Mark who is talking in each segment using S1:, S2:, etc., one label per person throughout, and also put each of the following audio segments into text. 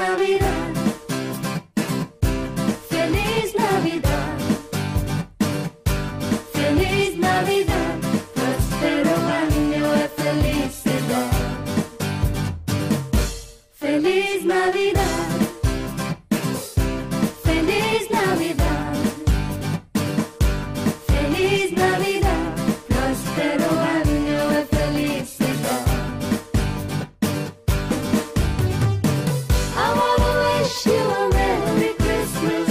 S1: Navidad. Feliz Navidad. Feliz Navidad. Prospero año de felicidad. Feliz Navidad. Feliz Navidad. Feliz Navidad. Prospero año de felicidad. I wanna wish you a Merry Christmas.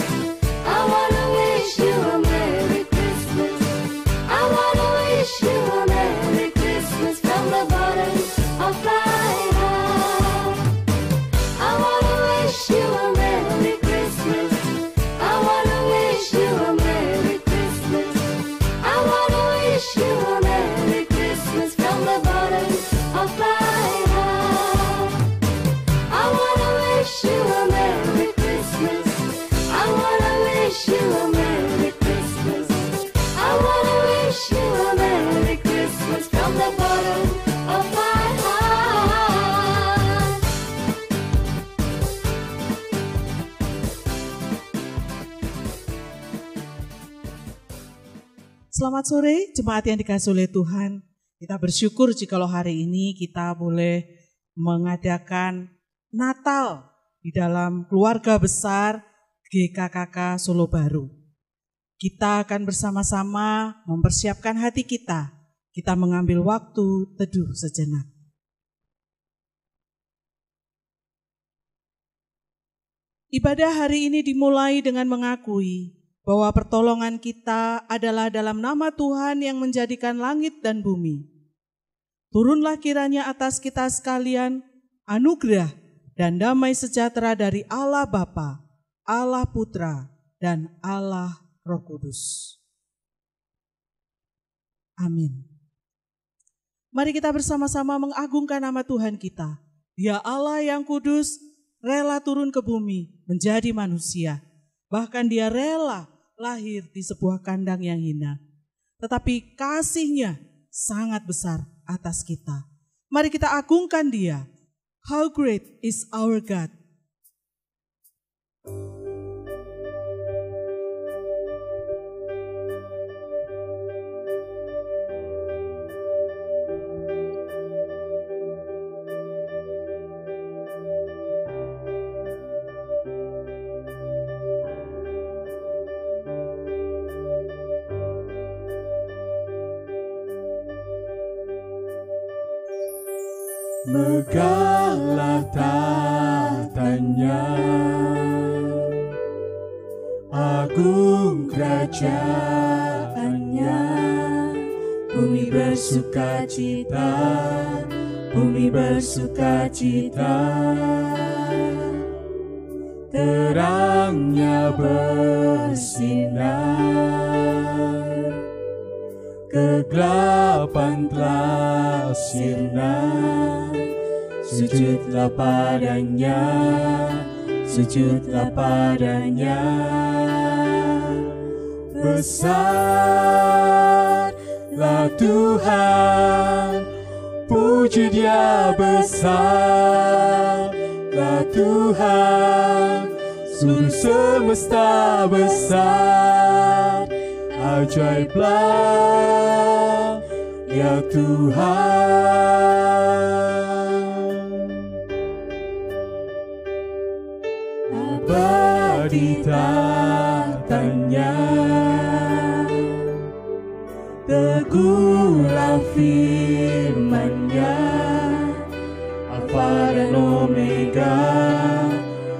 S1: I wanna wish you a Merry Christmas. I wanna wish you a Merry Christmas from the bottom of my heart. I wanna wish you a Merry Christmas. I wanna wish you a Merry Christmas. I wanna wish you a Merry Christmas from the bottom of my heart. I wanna wish you a Merry Christmas. I wanna wish you a Merry Christmas. I wanna wish you a Merry Christmas from the bottom of my heart.
S2: Selamat sore, jemaat yang dikasihi oleh Tuhan. Kita bersyukur jikalau hari ini kita boleh mengadakan Natal di dalam keluarga besar GKKK Solo Baru. Kita akan bersama-sama mempersiapkan hati kita. Kita mengambil waktu teduh sejenak. Ibadah hari ini dimulai dengan mengakui bahwa pertolongan kita adalah dalam nama Tuhan yang menjadikan langit dan bumi. Turunlah kiranya atas kita sekalian anugerah dan damai sejahtera dari Allah Bapa, Allah Putra, dan Allah Roh Kudus. Amin. Mari kita bersama-sama mengagungkan nama Tuhan kita. Dia Allah yang kudus, rela turun ke bumi menjadi manusia. Bahkan dia rela lahir di sebuah kandang yang hina. Tetapi kasih-Nya sangat besar atas kita. Mari kita agungkan Dia. How great is our God.
S3: Megahlah tatanya, agung kerajaannya, bumi bersukacita, bumi bersukacita, terangnya bersinar, kegelapan telah sirna. Sujudlah padanya, sujudlah padanya. Besarlah Tuhan, puji Dia besarlah Tuhan. Seluruh semesta besar, ajaiblah ya Tuhan. Abadi tatanya, teguhlah firman-Nya, Alfa dan Omega,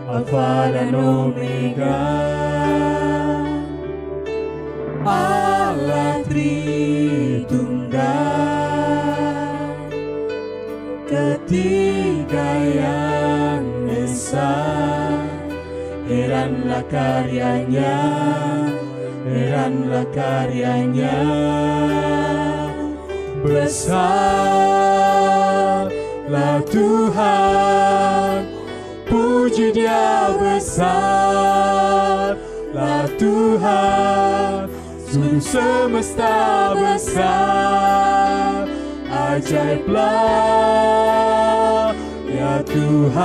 S3: Alfa dan Omega. Allah Tritunggal, ketiga yang esa. Heranlah karyanya, heranlah karyanya. Besarlah Tuhan, puji Dia besarlah Tuhan. Seluruh semesta besar, ajaiblah ya Tuhan.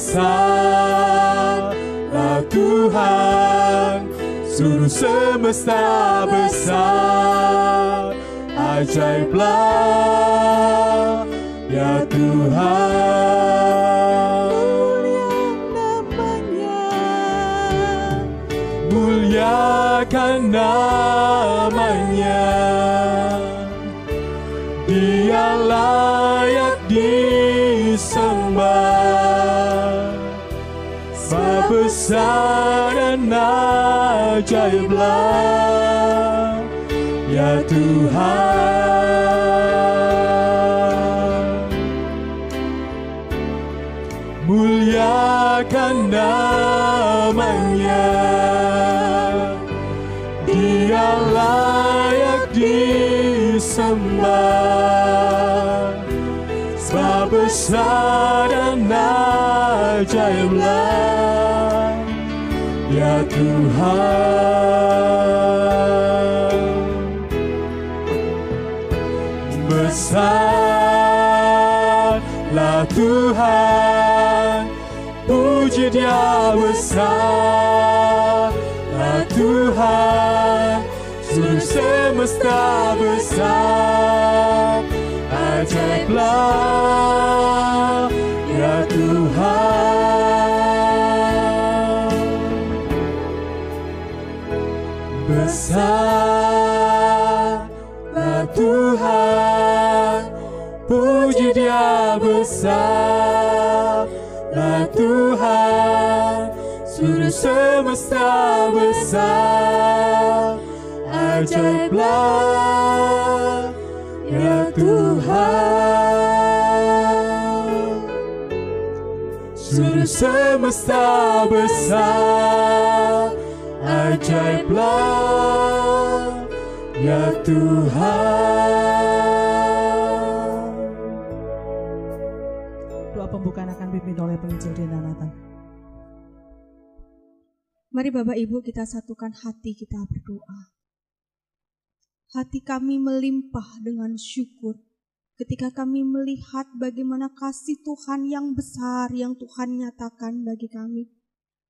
S3: besarlah Tuhan, seluruh semesta besar, ajaiblah ya Tuhan. Muliakan namanya, Dia layak disembah, sebab besar dan ajaiblah ya Tuhan. Muliakan namanya, Dia layak disembah, sebab besar dan ajaiblah ya Tuhan. Besarlah Tuhan, puji Dia besarlah Tuhan, seluruh semesta besar, ajaiblah ya Tuhan. Besarlah Tuhan, puji Dia besarlah Tuhan, seluruh semesta besar, ajaiblah ya Tuhan. Seluruh semesta besar, ajaiblah ya Tuhan.
S2: Doa pembukaan akan dipimpin oleh penginjil Dina Nathan.
S4: Mari Bapak Ibu kita satukan hati kita berdoa. Hati kami melimpah dengan syukur ketika kami melihat bagaimana kasih Tuhan yang besar yang Tuhan nyatakan bagi kami.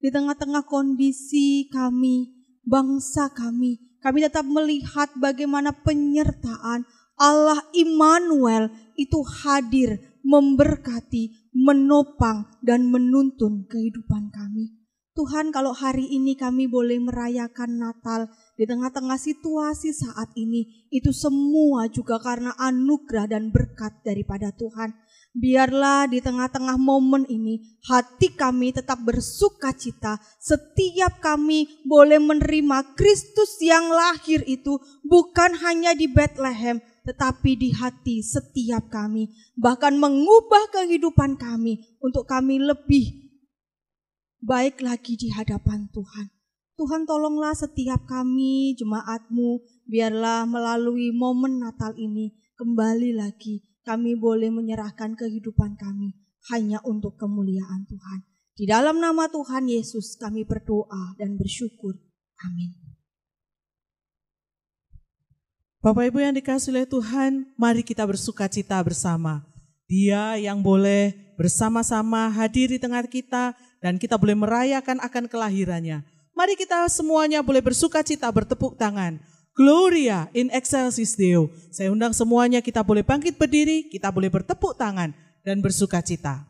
S4: Di tengah-tengah kondisi kami, bangsa kami tetap melihat bagaimana penyertaan Allah Immanuel itu hadir, memberkati, menopang, dan menuntun kehidupan kami. Tuhan, kalau hari ini kami boleh merayakan Natal di tengah-tengah situasi saat ini, itu semua juga karena anugerah dan berkat daripada Tuhan. Biarlah di tengah-tengah momen ini hati kami tetap bersuka cita setiap kami boleh menerima Kristus yang lahir itu bukan hanya di Bethlehem, tetapi di hati setiap kami, bahkan mengubah kehidupan kami untuk kami lebih baik lagi di hadapan Tuhan. Tuhan, tolonglah setiap kami jemaat-Mu, biarlah melalui momen Natal ini kembali lagi kami boleh menyerahkan kehidupan kami hanya untuk kemuliaan Tuhan. Di dalam nama Tuhan Yesus kami berdoa dan bersyukur. Amin.
S2: Bapak Ibu yang dikasihi oleh Tuhan, mari kita bersukacita bersama. Dia yang boleh bersama-sama hadir di tengah kita dan kita boleh merayakan akan kelahirannya. Mari kita semuanya boleh bersukacita, bertepuk tangan. Gloria in excelsis Deo. Saya undang semuanya, kita boleh bangkit berdiri, kita boleh bertepuk tangan dan bersukacita.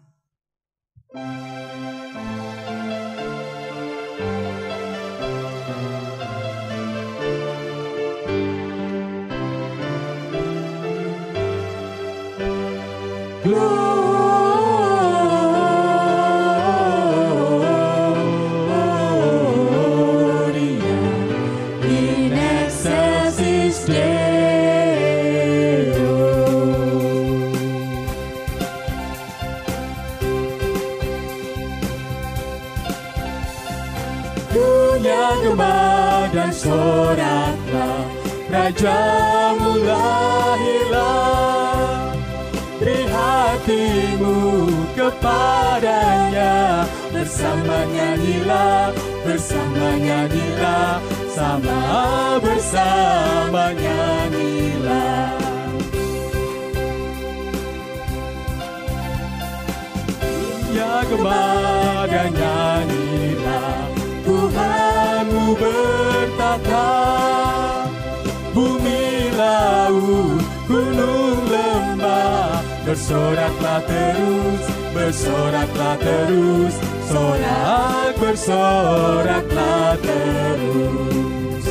S3: Dan soraklah Raja-Mu lahirlah, beri hatimu kepadanya, bersama nyanyilah, sama bersama nyanyilah. Dunia gembah dan nyanyilah, Tuhanmu bertata. Bumi, laut, gunung, lembah, bersoraklah terus, bersoraklah terus, sorak bersoraklah terus.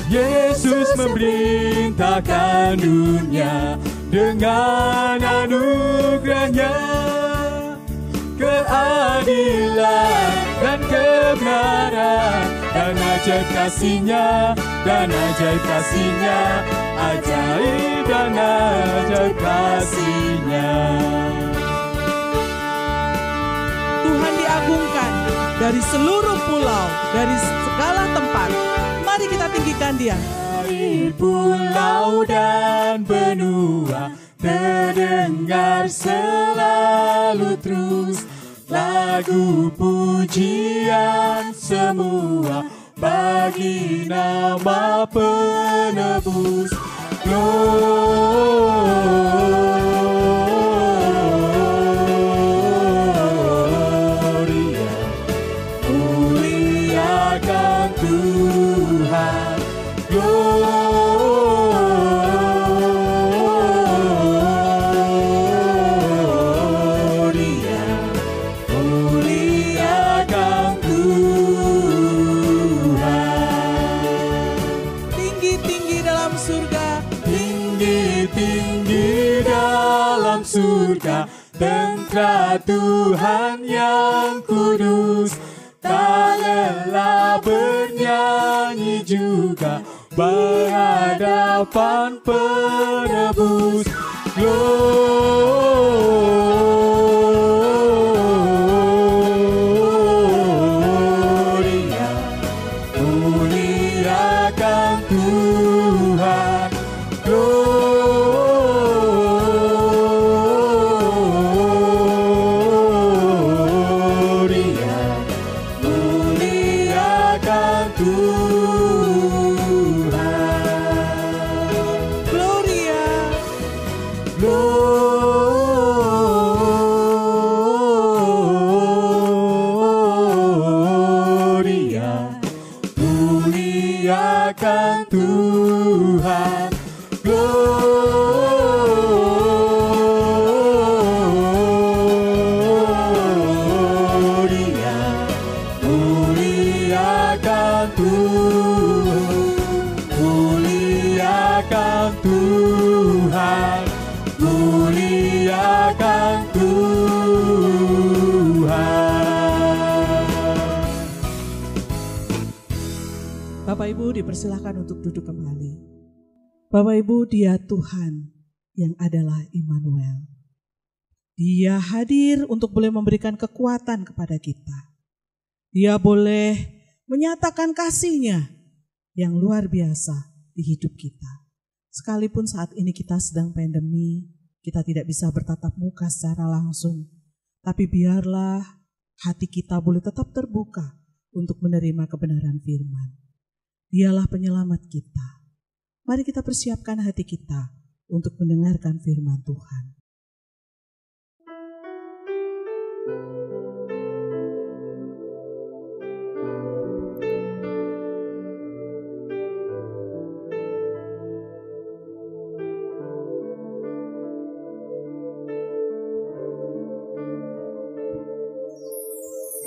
S3: Yesus memerintahkan dunia dengan anugerahnya, keadilan dan kebenaran, dan ajaib kasihnya, dan ajaib kasihnya, ajaib dan ajaib kasihnya.
S2: Tuhan diagungkan dari seluruh pulau, dari segala tempat. Mari kita tinggikan Dia.
S3: Dari pulau dan benua terdengar selalu terus lagu pujian semua bagi nama penebus. Gloria, muliakan Tuhan. Gloria, muliakan Tuhan.
S2: Tinggi-tinggi dalam surga,
S3: Tinggi-tinggi dalam surga, tentara Tuhan yang kudus, tak lelah bernyanyi juga berhadapan penebus. Gloria, muliakan Tuhan. Gloria, muliakan Tuhan.
S2: Gloria.
S3: Gloria, muliakan Tuhan. Gloria, muliakan Tuhan. Muliakan Tuhan. Muliakan Tuhan.
S2: Bapak Ibu dipersilahkan untuk duduk kembali. Bapak Ibu, Dia Tuhan yang adalah Immanuel. Dia hadir untuk boleh memberikan kekuatan kepada kita. Dia boleh menyatakan kasih-Nya yang luar biasa di hidup kita. Sekalipun saat ini kita sedang pandemi, kita tidak bisa bertatap muka secara langsung. Tapi biarlah hati kita boleh tetap terbuka untuk menerima kebenaran firman. Dialah penyelamat kita. Mari kita persiapkan hati kita untuk mendengarkan firman Tuhan.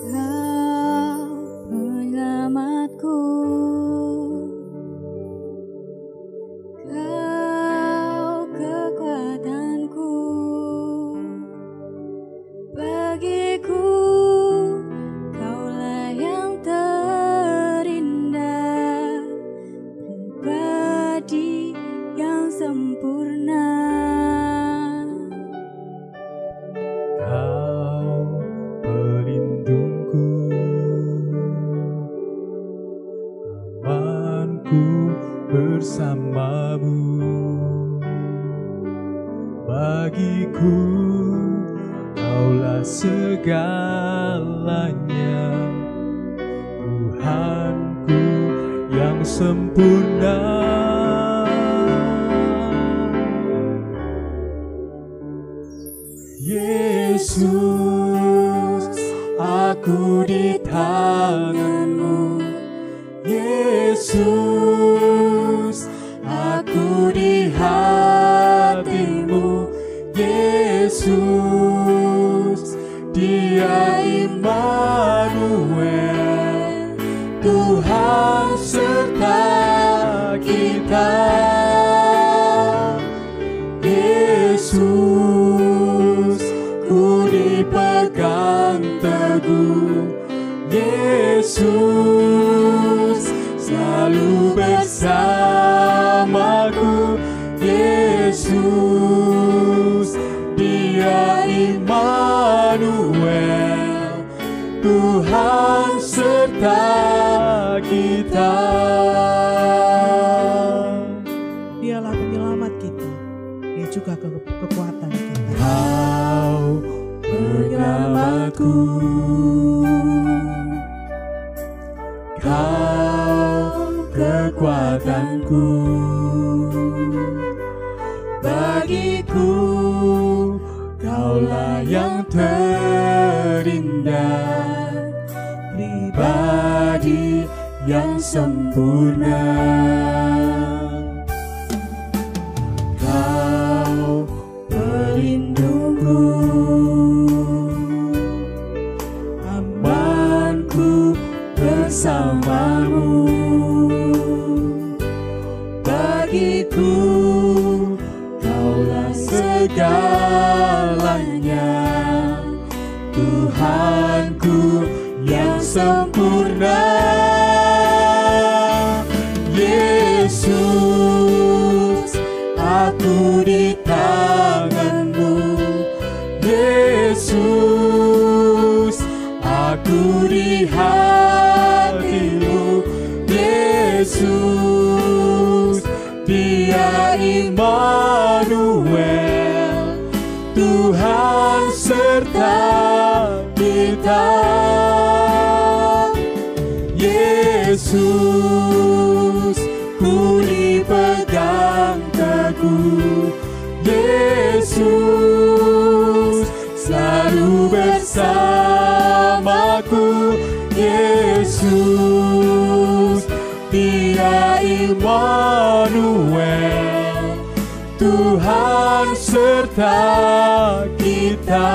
S1: Kau penyelamatku, Kau kekuatanku, bagiku Kaulah yang terindah, pribadi yang sempurna.
S3: Kau pelindungku, amanku bersamamu. Bagiku Kaulah segalanya, Tuhanku yang sempurna. Yesus, aku di tangan-Mu. Yesus, aku di hati-Mu. Yesus, Dia Immanuel, Tuhan serta kita. Yesus, ku dipegang teguh. Yesus, selalu bersamaku. Yesus, Dia Immanuel, Tuhan serta kita.
S2: Dialah penyelamat kita, Dia juga kekuatan kita.
S3: Kau penyelamatku, Kau kekuatanku. Bagiku Kaulah yang terindah, pribadi yang sempurna. Kau pelindungku, amanku bersamamu. Bagiku Kaulah segalanya, Tuhanku yang sempurna. Yesus, aku di tangan-Mu. Yesus, aku di hati-Mu. Yesus, Dia Immanuel, Tuhan serta kita. Yesus, ku dipegang teguh. Yesus, selalu bersamaku. Yesus, Dia Immanuel, Tuhan serta kita.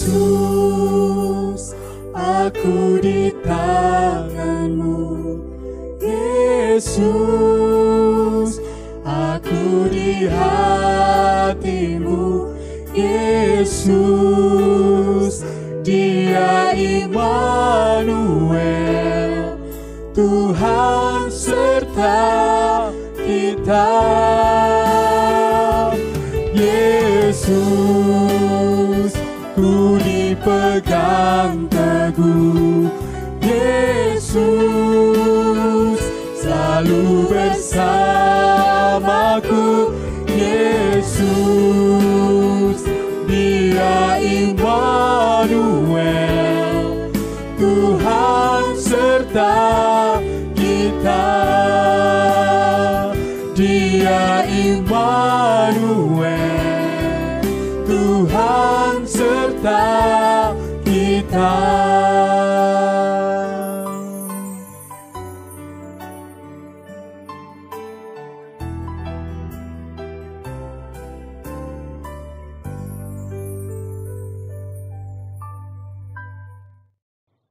S3: Yesus, aku di tangan-Mu. Yesus, aku di hati-Mu. Yesus, Dia Immanuel, Tuhan serta kita. Yesus, ku dipegang teguh. Yesus, selalu bersamaku. Yesus, Dia Immanuel, Tuhan serta kita. Dia Immanuel, Tuhan serta kita.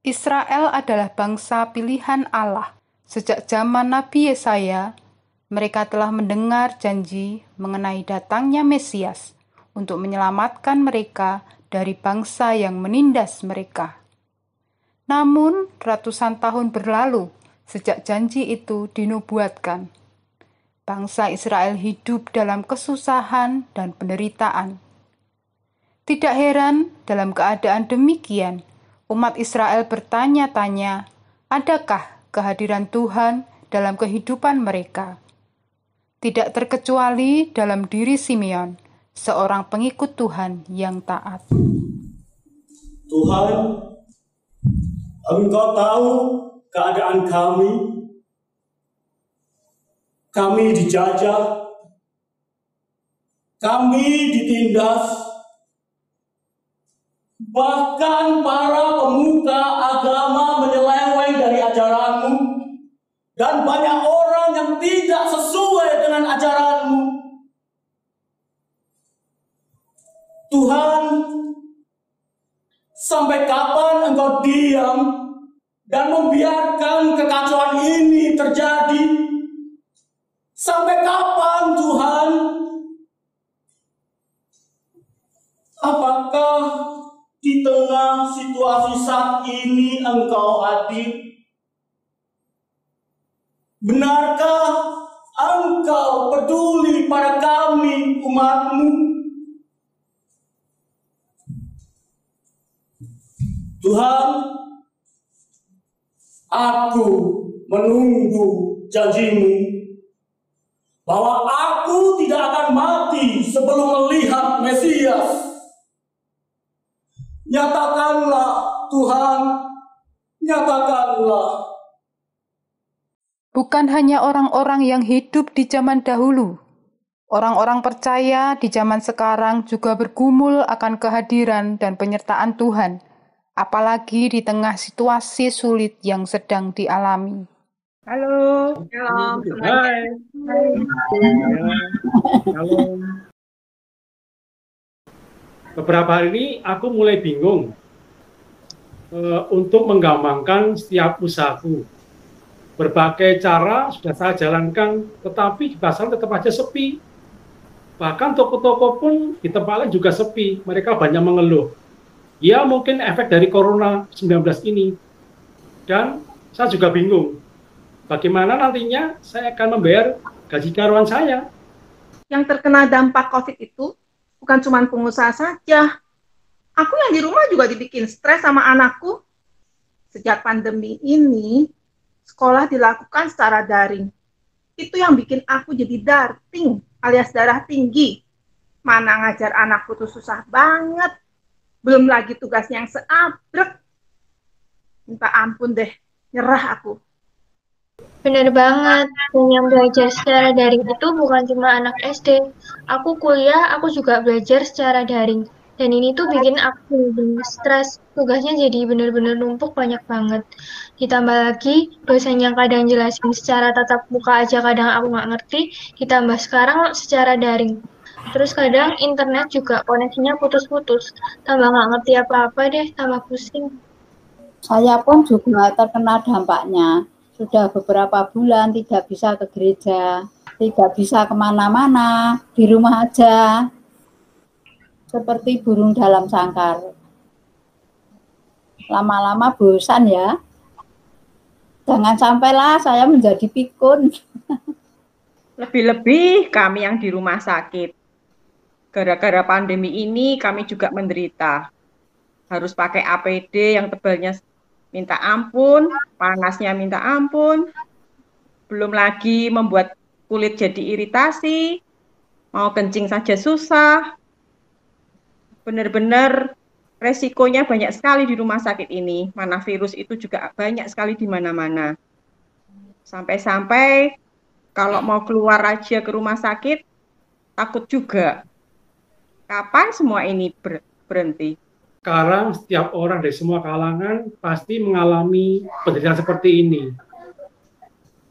S5: Israel adalah bangsa pilihan Allah. Sejak zaman Nabi Yesaya, mereka telah mendengar janji mengenai datangnya Mesias untuk menyelamatkan mereka dari bangsa yang menindas mereka. Namun, ratusan tahun berlalu sejak janji itu dinubuatkan. Bangsa Israel hidup dalam kesusahan dan penderitaan. Tidak heran dalam keadaan demikian, umat Israel bertanya-tanya, adakah kehadiran Tuhan dalam kehidupan mereka? Tidak terkecuali dalam diri Simeon, seorang pengikut Tuhan yang taat.
S6: Tuhan, Engkau tahu keadaan kami. kami dijajah, kami ditindas, bahkan para pemuka agama menyeleweng dari ajaranmu, dan banyak orang yang tidak sesuai dengan ajaranmu. Tuhan, sampai kapan Engkau diam dan membiarkan kekacauan ini terjadi? Sampai kapan, Tuhan? Apakah di tengah situasi saat ini Engkau hadir? Benarkah Engkau peduli pada kami, umat-Mu? Tuhan, aku menunggu janji-Mu bahwa aku tidak akan mati sebelum melihat Mesias. Nyatakanlah, Tuhan, nyatakanlah.
S5: Bukan hanya orang-orang yang hidup di zaman dahulu, orang-orang percaya di zaman sekarang juga bergumul akan kehadiran dan penyertaan Tuhan, apalagi di tengah situasi sulit yang sedang dialami.
S7: Halo, shalom.
S3: Hai. Shalom. Beberapa hari ini aku mulai bingung untuk menggampangkan setiap usahaku. Berbagai cara sudah saya jalankan, tetapi di pasar tetap aja sepi. Bahkan toko-toko pun di tempat lain juga sepi. Mereka banyak mengeluh. Ya mungkin efek dari Corona-19 ini. Dan saya juga bingung. Bagaimana nantinya saya akan membayar gaji karyawan saya.
S7: Yang terkena dampak COVID itu bukan cuma pengusaha saja. Aku yang di rumah juga dibikin stres sama anakku. Sejak pandemi ini, sekolah dilakukan secara daring. Itu yang bikin aku jadi darting alias darah tinggi. Mana ngajar anakku tuh susah banget. Belum lagi tugasnya yang seabrek. Minta ampun deh, nyerah aku.
S8: Bener banget, dan yang belajar secara daring itu bukan cuma anak SD. Aku kuliah, aku juga belajar secara daring. Dan ini tuh bikin aku bener stres. Tugasnya jadi bener-bener numpuk banyak banget. Ditambah lagi, dosen yang kadang jelasin secara tatap muka aja kadang aku nggak ngerti. Ditambah sekarang secara daring. Terus kadang internet juga koneksinya putus-putus. Tambah nggak ngerti apa-apa deh, tambah pusing.
S9: Saya pun juga terkena dampaknya. Sudah beberapa bulan tidak bisa ke gereja, tidak bisa kemana-mana, di rumah aja. Seperti burung dalam sangkar. Lama-lama bosan ya. Jangan sampailah saya menjadi pikun.
S7: Lebih-lebih kami yang di rumah sakit. Gara-gara pandemi ini kami juga menderita. Harus pakai APD yang tebalnya minta ampun, panasnya minta ampun, belum lagi membuat kulit jadi iritasi, mau kencing saja susah. Benar-benar resikonya banyak sekali di rumah sakit ini, mana virus itu juga banyak sekali di mana-mana. Sampai-sampai kalau mau keluar aja ke rumah sakit, takut juga. Kapan semua ini berhenti?
S3: Sekarang setiap orang dari semua kalangan pasti mengalami penderitaan seperti ini.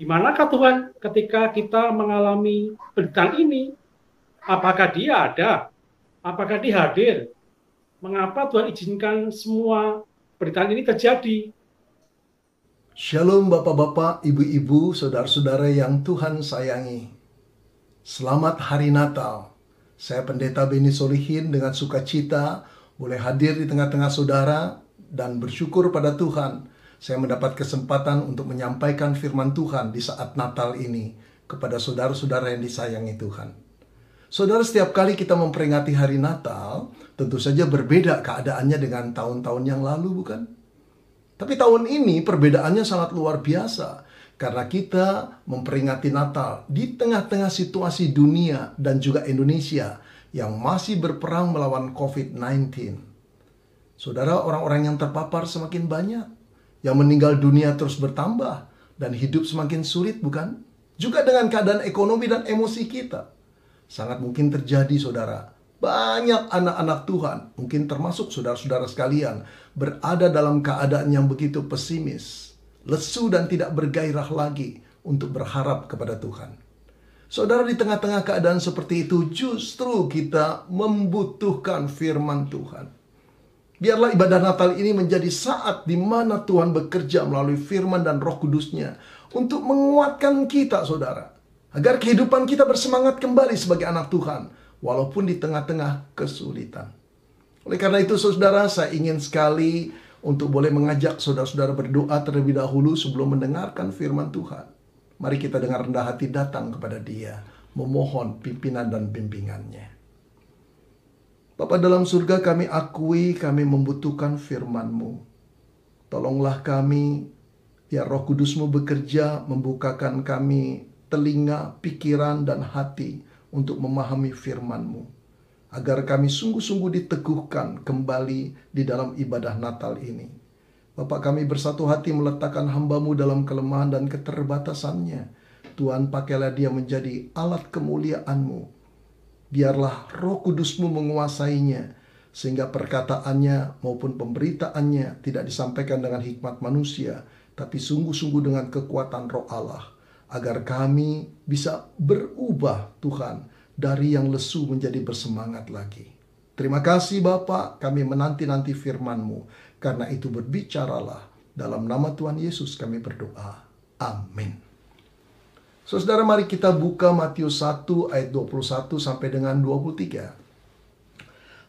S3: Di manakah Tuhan ketika kita mengalami penderitaan ini? Apakah Dia ada? Apakah Dia hadir? Mengapa Tuhan izinkan semua penderitaan ini terjadi?
S10: Shalom Bapak-Bapak, Ibu-Ibu, Saudara-saudara yang Tuhan sayangi. Selamat Hari Natal. Saya Pendeta Beni Solihin dengan sukacita boleh hadir di tengah-tengah saudara dan bersyukur pada Tuhan. Saya mendapat kesempatan untuk menyampaikan firman Tuhan di saat Natal ini kepada saudara-saudara yang disayangi Tuhan. Saudara, setiap kali kita memperingati hari Natal, tentu saja berbeda keadaannya dengan tahun-tahun yang lalu, bukan? Tapi tahun ini perbedaannya sangat luar biasa karena kita memperingati Natal di tengah-tengah situasi dunia dan juga Indonesia yang masih berperang melawan COVID-19. Saudara, orang-orang yang terpapar semakin banyak, yang meninggal dunia terus bertambah, dan hidup semakin sulit, bukan? Juga dengan keadaan ekonomi dan emosi kita. Sangat mungkin terjadi, saudara. Banyak anak-anak Tuhan, mungkin termasuk saudara-saudara sekalian, berada dalam keadaan yang begitu pesimis, lesu dan tidak bergairah lagi untuk berharap kepada Tuhan. Saudara, di tengah-tengah keadaan seperti itu, justru kita membutuhkan firman Tuhan. Biarlah ibadah Natal ini menjadi saat di mana Tuhan bekerja melalui firman dan Roh Kudus-Nya untuk menguatkan kita, saudara, agar kehidupan kita bersemangat kembali sebagai anak Tuhan, walaupun di tengah-tengah kesulitan. Oleh karena itu, saudara, saya ingin sekali untuk boleh mengajak saudara-saudara berdoa terlebih dahulu sebelum mendengarkan firman Tuhan. Mari kita dengan rendah hati datang kepada Dia, memohon pimpinan dan bimbingannya. Bapa dalam surga, kami akui kami membutuhkan firman-Mu. Tolonglah kami, biar Roh Kudus-Mu bekerja, membukakan kami telinga, pikiran, dan hati untuk memahami firman-Mu, agar kami sungguh-sungguh diteguhkan kembali di dalam ibadah Natal ini. Bapak, kami bersatu hati meletakkan hamba-Mu dalam kelemahan dan keterbatasannya. Tuhan, pakailah dia menjadi alat kemuliaan-Mu. Biarlah Roh Kudus-Mu menguasainya, sehingga perkataannya maupun pemberitaannya tidak disampaikan dengan hikmat manusia, tapi sungguh-sungguh dengan kekuatan Roh Allah, agar kami bisa berubah, Tuhan, dari yang lesu menjadi bersemangat lagi. Terima kasih Bapak, kami menanti-nanti firman-Mu. Karena itu berbicaralah. Dalam nama Tuhan Yesus kami berdoa. Amin. Saudara, mari kita buka Matius 1 ayat 21 sampai dengan 23.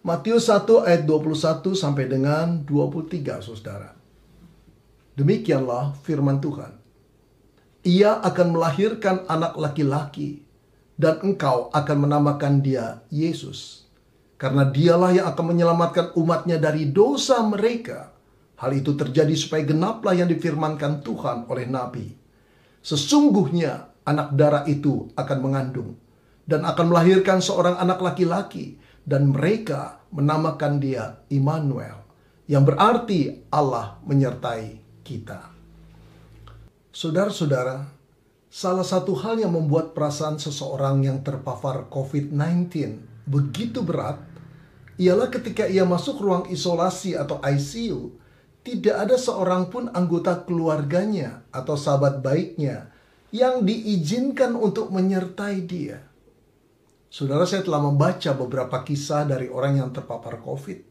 S10: Matius 1 ayat 21 sampai dengan 23, saudara. Demikianlah firman Tuhan. Ia akan melahirkan anak laki-laki, dan engkau akan menamakan dia Yesus. Karena dialah yang akan menyelamatkan umatnya dari dosa mereka. Hal itu terjadi supaya genaplah yang difirmankan Tuhan oleh Nabi. Sesungguhnya anak darah itu akan mengandung dan akan melahirkan seorang anak laki-laki. Dan mereka menamakan dia Immanuel, yang berarti Allah menyertai kita. Saudara-saudara, salah satu hal yang membuat perasaan seseorang yang terpapar COVID-19 begitu berat ialah ketika ia masuk ruang isolasi atau ICU, tidak ada seorang pun anggota keluarganya atau sahabat baiknya yang diizinkan untuk menyertai dia. Saudara, saya telah membaca beberapa kisah dari orang yang terpapar COVID.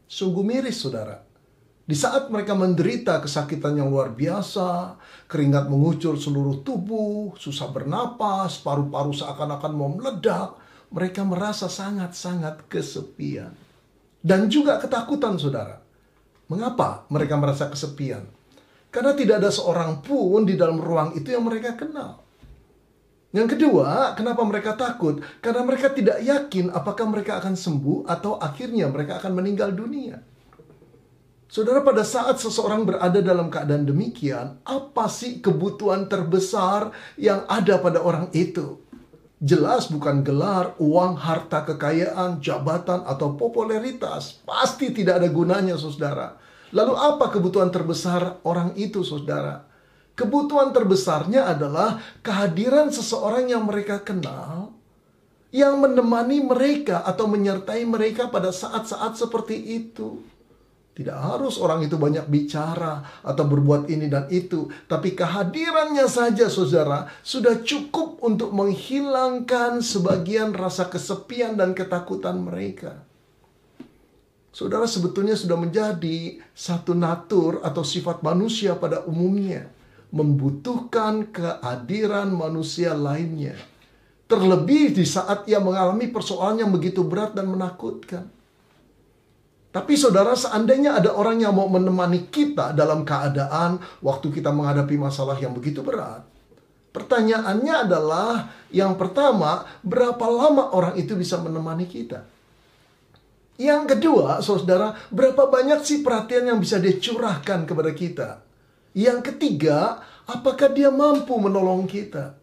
S10: Sungguh miris, saudara. Di saat mereka menderita kesakitan yang luar biasa, keringat mengucur seluruh tubuh, susah bernapas, paru-paru seakan-akan mau meledak, mereka merasa sangat-sangat kesepian. Dan juga ketakutan, saudara. Mengapa mereka merasa kesepian? Karena tidak ada seorang pun di dalam ruang itu yang mereka kenal. Yang kedua, kenapa mereka takut? Karena mereka tidak yakin apakah mereka akan sembuh atau akhirnya mereka akan meninggal dunia. Saudara, pada saat seseorang berada dalam keadaan demikian, apa sih kebutuhan terbesar yang ada pada orang itu? Jelas bukan gelar, uang, harta, kekayaan, jabatan, atau popularitas. Pasti tidak ada gunanya, saudara. Lalu apa kebutuhan terbesar orang itu, saudara? Kebutuhan terbesarnya adalah kehadiran seseorang yang mereka kenal, yang menemani mereka atau menyertai mereka pada saat-saat seperti itu. Tidak harus orang itu banyak bicara atau berbuat ini dan itu, tapi kehadirannya saja, saudara, sudah cukup untuk menghilangkan sebagian rasa kesepian dan ketakutan mereka. Saudara, sebetulnya sudah menjadi satu natur atau sifat manusia pada umumnya, membutuhkan kehadiran manusia lainnya. Terlebih di saat ia mengalami persoalan yang begitu berat dan menakutkan. Tapi saudara, seandainya ada orang yang mau menemani kita dalam keadaan waktu kita menghadapi masalah yang begitu berat, pertanyaannya adalah, yang pertama, berapa lama orang itu bisa menemani kita? Yang kedua, saudara, berapa banyak sih perhatian yang bisa dia curahkan kepada kita? Yang ketiga, apakah dia mampu menolong kita?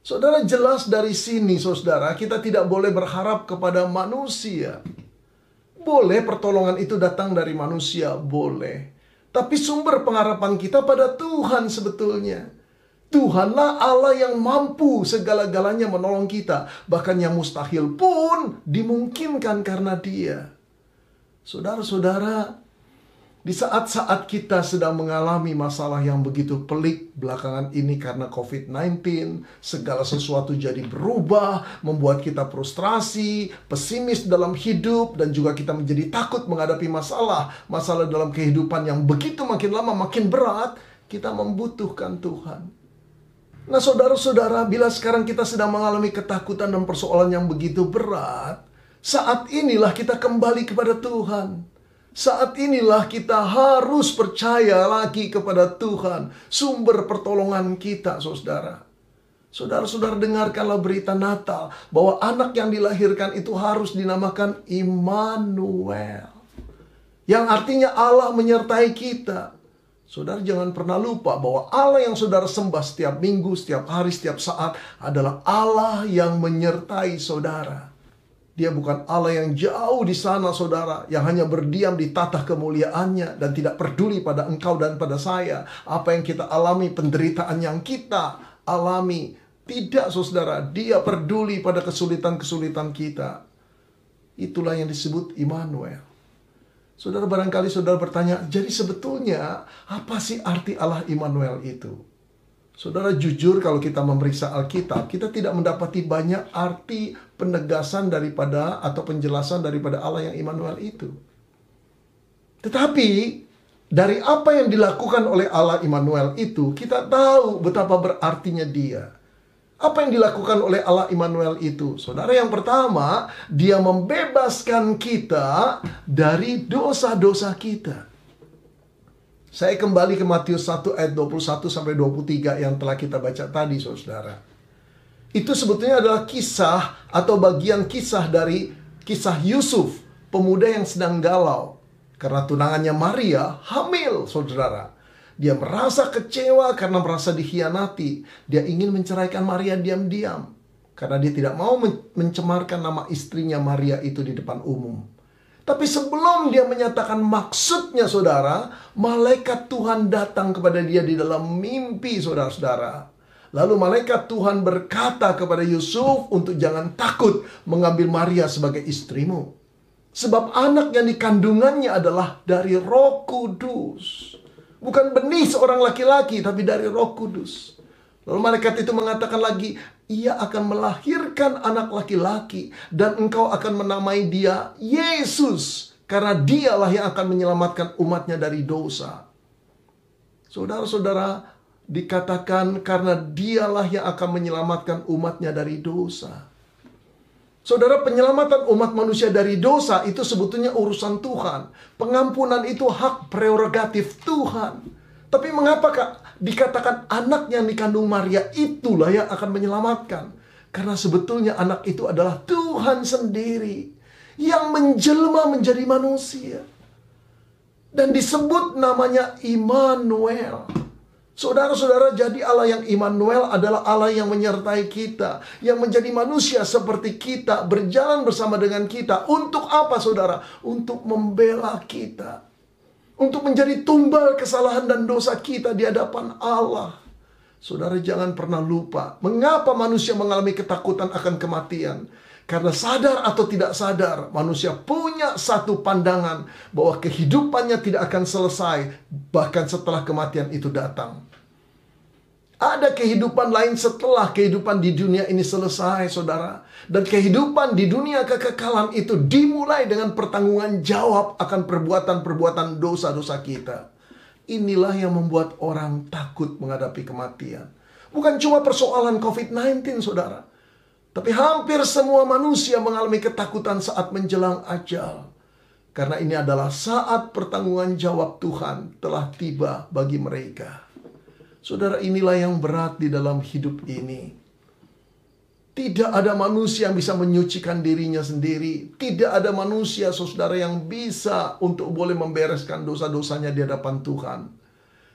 S10: Saudara, jelas dari sini, saudara, kita tidak boleh berharap kepada manusia. Boleh pertolongan itu datang dari manusia, boleh. Tapi sumber pengharapan kita pada Tuhan sebetulnya. Tuhanlah Allah yang mampu segala-galanya menolong kita. Bahkan yang mustahil pun dimungkinkan karena Dia. Saudara-saudara, di saat-saat kita sedang mengalami masalah yang begitu pelik belakangan ini karena COVID-19, segala sesuatu jadi berubah, membuat kita frustrasi, pesimis dalam hidup, dan juga kita menjadi takut menghadapi masalah dalam kehidupan yang begitu makin lama makin berat, kita membutuhkan Tuhan. Nah, saudara-saudara, bila sekarang kita sedang mengalami ketakutan dan persoalan yang begitu berat, saat inilah kita kembali kepada Tuhan. Saat inilah kita harus percaya lagi kepada Tuhan, sumber pertolongan kita, saudara. Saudara-saudara, dengarkanlah berita Natal bahwa anak yang dilahirkan itu harus dinamakan Immanuel, yang artinya Allah menyertai kita. Saudara, jangan pernah lupa bahwa Allah yang saudara sembah setiap minggu, setiap hari, setiap saat adalah Allah yang menyertai saudara. Dia bukan Allah yang jauh di sana, saudara, yang hanya berdiam di tatah kemuliaannya dan tidak peduli pada engkau dan pada saya. Apa yang kita alami, penderitaan yang kita alami. Tidak, saudara, Dia peduli pada kesulitan-kesulitan kita. Itulah yang disebut Immanuel. Saudara, barangkali saudara bertanya, jadi sebetulnya apa sih arti Allah Immanuel itu? Saudara, jujur kalau kita memeriksa Alkitab, kita tidak mendapati banyak arti penegasan daripada atau penjelasan daripada Allah yang Immanuel itu. Tetapi dari apa yang dilakukan oleh Allah Immanuel itu, kita tahu betapa berartinya Dia. Apa yang dilakukan oleh Allah Immanuel itu? Saudara, yang pertama, Dia membebaskan kita dari dosa-dosa kita. Saya kembali ke Matius 1 ayat 21-23 yang telah kita baca tadi, saudara. Itu sebetulnya adalah kisah atau bagian kisah dari kisah Yusuf, pemuda yang sedang galau. Karena tunangannya Maria hamil, saudara. Dia merasa kecewa karena merasa dikhianati. Dia ingin menceraikan Maria diam-diam. Karena dia tidak mau mencemarkan nama istrinya Maria itu di depan umum. Tapi sebelum dia menyatakan maksudnya, saudara, malaikat Tuhan datang kepada dia di dalam mimpi, saudara-saudara. Lalu malaikat Tuhan berkata kepada Yusuf untuk jangan takut mengambil Maria sebagai istrimu. Sebab anak yang dikandungannya adalah dari Roh Kudus. Bukan benih seorang laki-laki, tapi dari Roh Kudus. Lalu malaikat itu mengatakan lagi, ia akan melahirkan anak laki-laki dan engkau akan menamai dia Yesus, karena dialah yang akan menyelamatkan umatnya dari dosa. Saudara-saudara, dikatakan karena dialah yang akan menyelamatkan umatnya dari dosa. Saudara, penyelamatan umat manusia dari dosa itu sebetulnya urusan Tuhan. Pengampunan itu hak prerogatif Tuhan. Tapi mengapa dikatakan anak yang dikandung Maria itulah yang akan menyelamatkan? Karena sebetulnya anak itu adalah Tuhan sendiri yang menjelma menjadi manusia. Dan disebut namanya Immanuel. Saudara-saudara, jadi Allah yang Immanuel adalah Allah yang menyertai kita, yang menjadi manusia seperti kita, berjalan bersama dengan kita. Untuk apa, saudara? Untuk membela kita. Untuk menjadi tumbal kesalahan dan dosa kita di hadapan Allah. Saudara, jangan pernah lupa mengapa manusia mengalami ketakutan akan kematian. Karena sadar atau tidak sadar, manusia punya satu pandangan bahwa kehidupannya tidak akan selesai bahkan setelah kematian itu datang. Ada kehidupan lain setelah kehidupan di dunia ini selesai, saudara. Dan kehidupan di dunia kekekalan itu dimulai dengan pertanggungan jawab akan perbuatan-perbuatan dosa-dosa kita. Inilah yang membuat orang takut menghadapi kematian. Bukan cuma persoalan COVID-19, saudara. Tapi hampir semua manusia mengalami ketakutan saat menjelang ajal. Karena ini adalah saat pertanggungan jawab Tuhan telah tiba bagi mereka. Saudara, inilah yang berat di dalam hidup ini. Tidak ada manusia yang bisa menyucikan dirinya sendiri. Tidak ada manusia, saudara, yang bisa untuk boleh membereskan dosa-dosanya di hadapan Tuhan.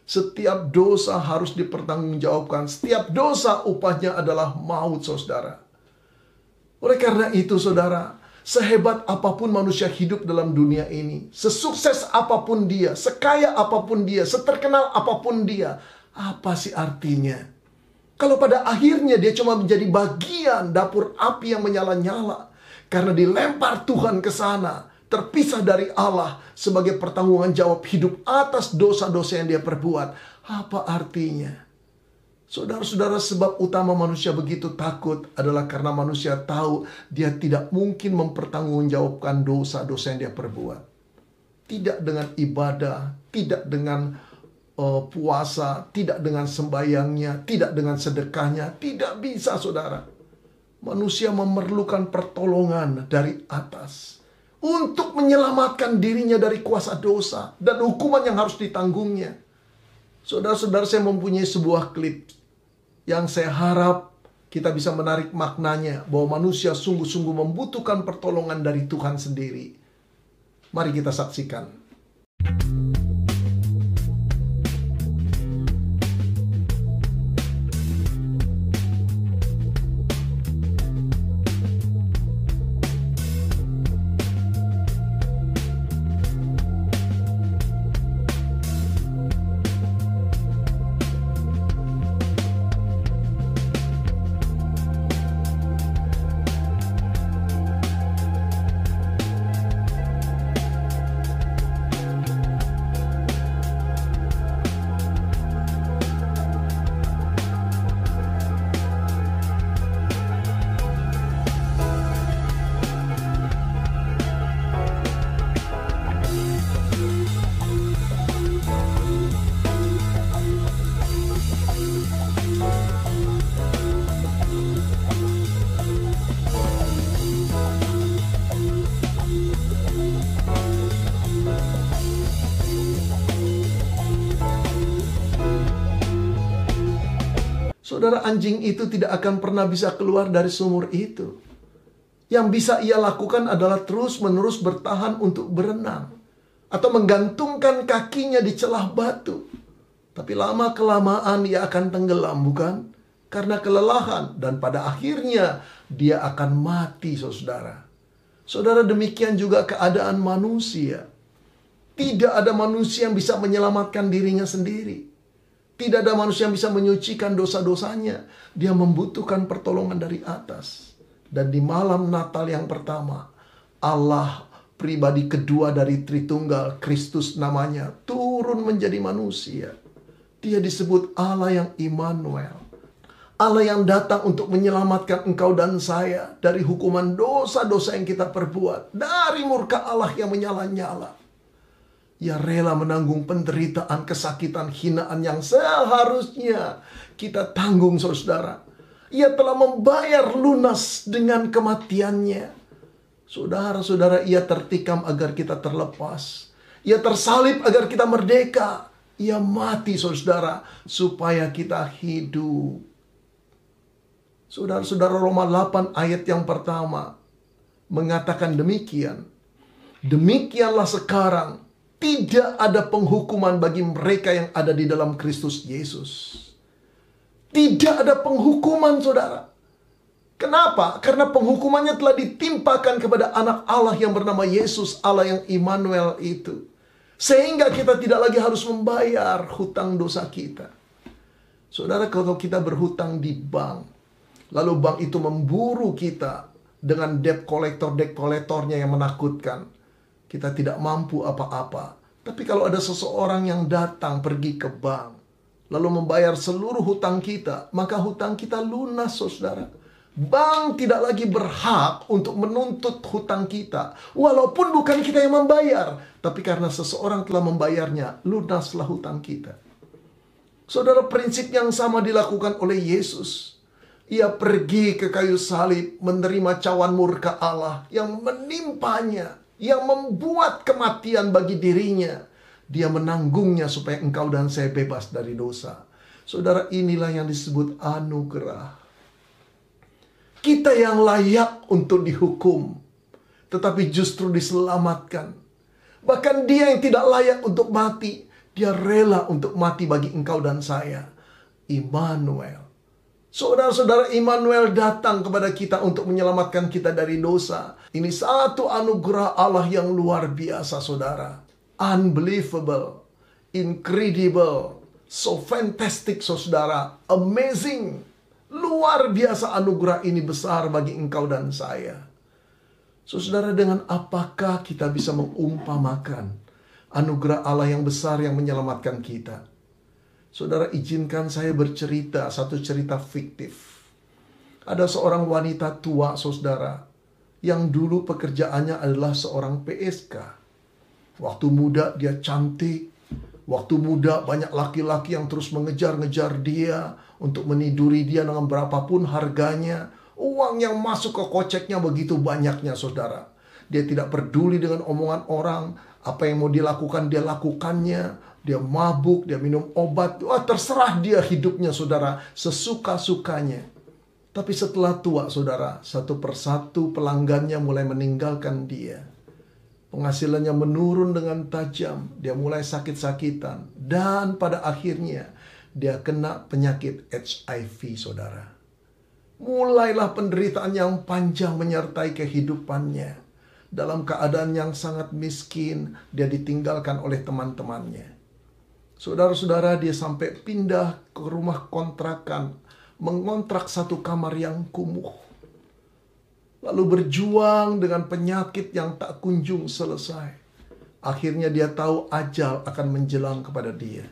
S10: Setiap dosa harus dipertanggungjawabkan. Setiap dosa upahnya adalah maut, saudara. Oleh karena itu, saudara, sehebat apapun manusia hidup dalam dunia ini, sesukses apapun dia, sekaya apapun dia, seterkenal apapun dia, apa sih artinya Kalau pada akhirnya dia cuma menjadi bagian dapur api yang menyala-nyala karena dilempar Tuhan ke sana, terpisah dari Allah sebagai pertanggungan jawab hidup atas dosa-dosa yang dia perbuat, apa artinya? Saudara-saudara, sebab utama manusia begitu takut adalah karena manusia tahu dia tidak mungkin mempertanggungjawabkan dosa-dosa yang dia perbuat. Tidak dengan ibadah, tidak dengan puasa, tidak dengan sembayangnya, tidak dengan sedekahnya. Tidak bisa, saudara. Manusia memerlukan pertolongan dari atas untuk menyelamatkan dirinya dari kuasa dosa dan hukuman yang harus ditanggungnya. Saudara-saudara, saya mempunyai sebuah klip yang saya harap kita bisa menarik maknanya bahwa manusia sungguh-sungguh membutuhkan pertolongan dari Tuhan sendiri. Mari kita saksikan. Saudara, anjing itu tidak akan pernah bisa keluar dari sumur itu. Yang bisa ia lakukan adalah terus-menerus bertahan untuk berenang. Atau menggantungkan kakinya di celah batu. Tapi lama-kelamaan ia akan tenggelam, bukan? Karena kelelahan. Dan pada akhirnya dia akan mati, saudara. Saudara, demikian juga keadaan manusia. Tidak ada manusia yang bisa menyelamatkan dirinya sendiri. Tidak ada manusia yang bisa menyucikan dosa-dosanya. Dia membutuhkan pertolongan dari atas. Dan di malam Natal yang pertama, Allah pribadi kedua dari Tritunggal, Kristus namanya, turun menjadi manusia. Dia disebut Allah yang Immanuel. Allah yang datang untuk menyelamatkan engkau dan saya dari hukuman dosa-dosa yang kita perbuat. Dari murka Allah yang menyala-nyala. Ia rela menanggung penderitaan, kesakitan, hinaan yang seharusnya kita tanggung, saudara. Ia telah membayar lunas dengan kematiannya. Saudara-saudara, ia tertikam agar kita terlepas. Ia tersalib agar kita merdeka. Ia mati, saudara, supaya kita hidup. Saudara-saudara, Roma 8 ayat yang pertama mengatakan demikian. Demikianlah sekarang tidak ada penghukuman bagi mereka yang ada di dalam Kristus Yesus. Tidak ada penghukuman, saudara. Kenapa? Karena penghukumannya telah ditimpakan kepada anak Allah yang bernama Yesus, Allah yang Immanuel itu. Sehingga kita tidak lagi harus membayar hutang dosa kita. Saudara, kalau kita berhutang di bank, lalu bank itu memburu kita dengan debt kolektornya yang menakutkan. Kita tidak mampu apa-apa. Tapi kalau ada seseorang yang datang pergi ke bank, lalu membayar seluruh hutang kita, maka hutang kita lunas, saudara. Bank tidak lagi berhak untuk menuntut hutang kita. Walaupun bukan kita yang membayar. Tapi karena seseorang telah membayarnya, lunaslah hutang kita. Saudara, prinsip yang sama dilakukan oleh Yesus. Ia pergi ke kayu salib, menerima cawan murka Allah yang menimpanya, yang membuat kematian bagi dirinya. Dia menanggungnya supaya engkau dan saya bebas dari dosa. Saudara, inilah yang disebut anugerah. Kita yang layak untuk dihukum, tetapi justru diselamatkan. Bahkan dia yang tidak layak untuk mati, dia rela untuk mati bagi engkau dan saya. Immanuel. Saudara-saudara, Immanuel datang kepada kita untuk menyelamatkan kita dari dosa. Ini satu anugerah Allah yang luar biasa, saudara. Unbelievable, incredible, So fantastic, saudara. Amazing. Luar biasa anugerah ini besar bagi engkau dan saya. Saudara, dengan apakah kita bisa mengumpamakan anugerah Allah yang besar yang menyelamatkan kita? Saudara, izinkan saya bercerita satu cerita fiktif. Ada seorang wanita tua, saudara, yang dulu pekerjaannya adalah seorang PSK. Waktu muda dia cantik. Waktu muda banyak laki-laki yang terus mengejar-ngejar dia untuk meniduri dia dengan berapapun harganya. Uang yang masuk ke koceknya begitu banyaknya, saudara. Dia tidak peduli dengan omongan orang. Apa yang mau dilakukan, dia lakukannya. Dia mabuk, dia minum obat. Wah, terserah dia hidupnya, saudara. Sesuka-sukanya. Tapi setelah tua, saudara, satu persatu pelanggannya mulai meninggalkan dia. Penghasilannya menurun dengan tajam. Dia mulai sakit-sakitan. Dan pada akhirnya, dia kena penyakit HIV, saudara. Mulailah penderitaan yang panjang menyertai kehidupannya. Dalam keadaan yang sangat miskin, dia ditinggalkan oleh teman-temannya. Saudara-saudara, dia sampai pindah ke rumah kontrakan, mengontrak satu kamar yang kumuh. Lalu berjuang dengan penyakit yang tak kunjung selesai. Akhirnya dia tahu ajal akan menjelang kepada dia.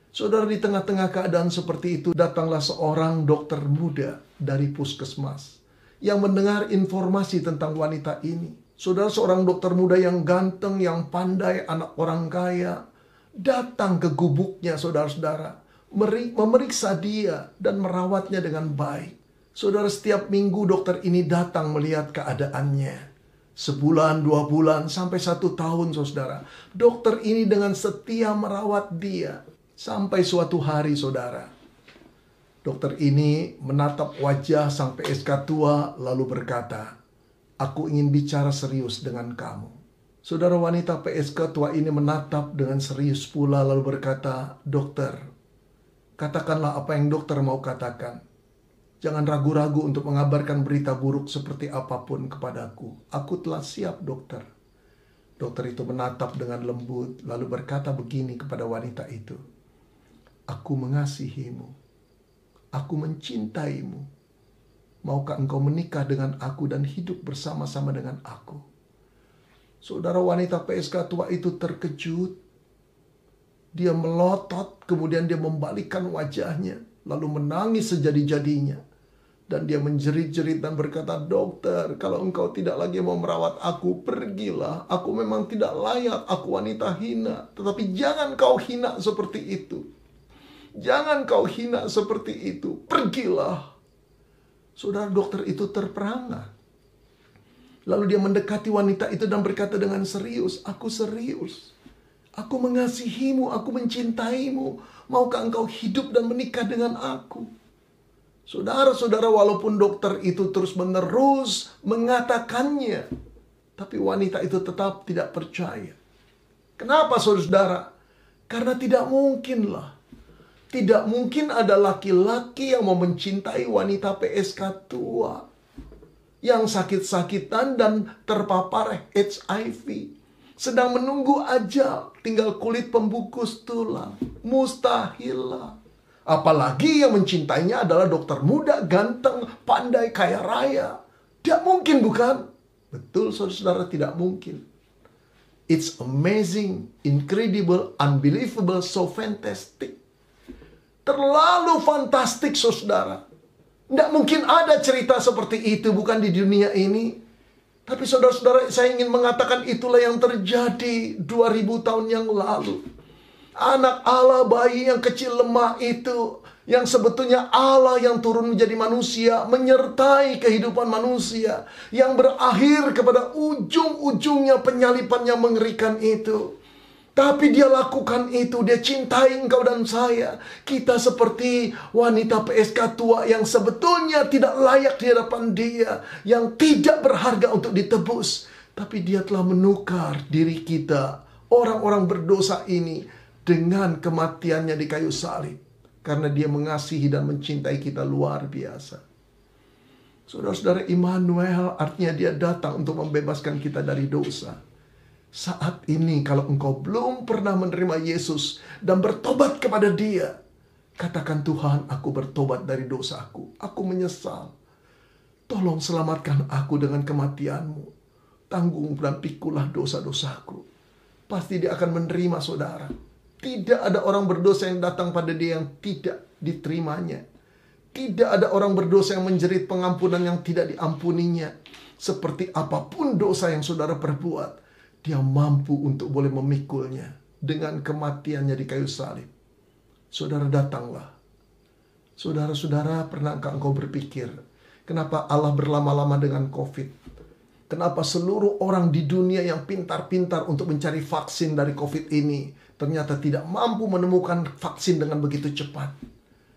S10: Saudara, di tengah-tengah keadaan seperti itu, datanglah seorang dokter muda dari puskesmas yang mendengar informasi tentang wanita ini. Saudara, seorang dokter muda yang ganteng, yang pandai, anak orang kaya, datang ke gubuknya, saudara-saudara, memeriksa dia dan merawatnya dengan baik. Saudara, setiap minggu dokter ini datang melihat keadaannya. Sebulan, 2 bulan, sampai 1 tahun, saudara. Dokter ini dengan setia merawat dia. Sampai suatu hari, saudara, dokter ini menatap wajah sang PSK tua lalu berkata, "Aku ingin bicara serius dengan kamu." Saudara, wanita PSK tua ini menatap dengan serius pula lalu berkata, "Dokter, katakanlah apa yang dokter mau katakan. Jangan ragu-ragu untuk mengabarkan berita buruk seperti apapun kepadaku. Aku telah siap, dokter." Dokter itu menatap dengan lembut lalu berkata begini kepada wanita itu, "Aku mengasihimu. Aku mencintaimu. Maukah engkau menikah dengan aku dan hidup bersama-sama dengan aku?" Saudara, wanita PSK tua itu terkejut. Dia melotot, kemudian dia membalikkan wajahnya, lalu menangis sejadi-jadinya. Dan dia menjerit-jerit dan berkata, "Dokter, kalau engkau tidak lagi mau merawat aku, pergilah. Aku memang tidak layak, aku wanita hina. Tetapi jangan kau hina seperti itu. Jangan kau hina seperti itu. Pergilah." Saudara, dokter itu terperangah. Lalu dia mendekati wanita itu dan berkata dengan serius, "Aku serius. Aku mengasihimu, aku mencintaimu. Maukah engkau hidup dan menikah dengan aku?" Saudara-saudara, walaupun dokter itu terus-menerus mengatakannya, tapi wanita itu tetap tidak percaya. Kenapa, saudara? Karena tidak mungkinlah. Tidak mungkin ada laki-laki yang mau mencintai wanita PSK tua yang sakit-sakitan dan terpapar HIV, sedang menunggu ajal, tinggal kulit pembungkus tulang. Mustahil lah. Apalagi yang mencintainya adalah dokter muda, ganteng, pandai, kaya raya. Tidak mungkin, bukan? Betul, saudara, tidak mungkin. It's amazing, incredible, unbelievable, so fantastic. Terlalu fantastik, saudara. Tidak mungkin ada cerita seperti itu, bukan di dunia ini. Tapi saudara-saudara, saya ingin mengatakan itulah yang terjadi 2000 tahun yang lalu. Anak Allah, bayi yang kecil lemah itu, yang sebetulnya Allah yang turun menjadi manusia, menyertai kehidupan manusia, yang berakhir kepada ujung-ujungnya penyalipan yang mengerikan itu. Tapi dia lakukan itu, dia cintai engkau dan saya. Kita seperti wanita PSK tua yang sebetulnya tidak layak di hadapan dia, yang tidak berharga untuk ditebus. Tapi dia telah menukar diri kita, orang-orang berdosa ini, dengan kematiannya di kayu salib. Karena dia mengasihi dan mencintai kita luar biasa. Saudara-saudara, Immanuel artinya dia datang untuk membebaskan kita dari dosa. Saat ini kalau engkau belum pernah menerima Yesus dan bertobat kepada Dia, katakan, Tuhan, aku bertobat dari dosaku. Aku menyesal. Tolong selamatkan aku dengan kematian-Mu. Tanggung dan pikulah dosa-dosaku. Pasti Dia akan menerima saudara. Tidak ada orang berdosa yang datang pada Dia yang tidak diterimanya. Tidak ada orang berdosa yang menjerit pengampunan yang tidak diampuninya. Seperti apapun dosa yang saudara perbuat, Dia mampu untuk boleh memikulnya dengan kematiannya di kayu salib. Saudara, datanglah. Saudara-saudara, pernahkah engkau berpikir, kenapa Allah berlama-lama dengan COVID? Kenapa seluruh orang di dunia yang pintar-pintar untuk mencari vaksin dari COVID ini ternyata tidak mampu menemukan vaksin dengan begitu cepat?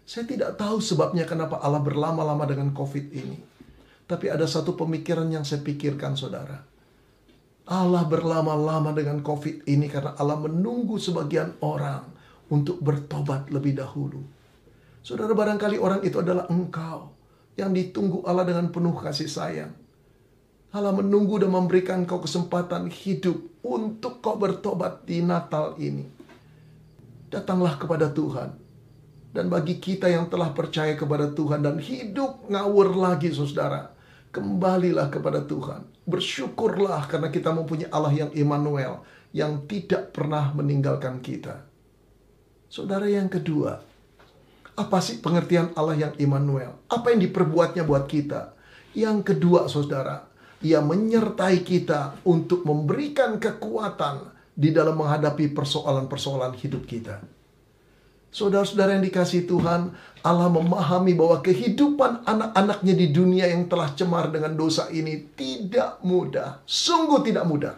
S10: Saya tidak tahu sebabnya kenapa Allah berlama-lama dengan COVID ini. Tapi ada satu pemikiran yang saya pikirkan, saudara. Allah berlama-lama dengan COVID ini karena Allah menunggu sebagian orang untuk bertobat lebih dahulu. Saudara, barangkali orang itu adalah engkau yang ditunggu Allah dengan penuh kasih sayang. Allah menunggu dan memberikan kau kesempatan hidup untuk kau bertobat di Natal ini. Datanglah kepada Tuhan. Dan bagi kita yang telah percaya kepada Tuhan dan hidup ngawur lagi, saudara, kembalilah kepada Tuhan. Bersyukurlah karena kita mempunyai Allah yang Immanuel, yang tidak pernah meninggalkan kita. Saudara, yang kedua, apa sih pengertian Allah yang Immanuel? Apa yang diperbuatnya buat kita? Yang kedua, saudara, Ia menyertai kita untuk memberikan kekuatan di dalam menghadapi persoalan-persoalan hidup kita. Saudara-saudara yang dikasihi Tuhan, Allah memahami bahwa kehidupan anak-anaknya di dunia yang telah cemar dengan dosa ini tidak mudah. Sungguh tidak mudah.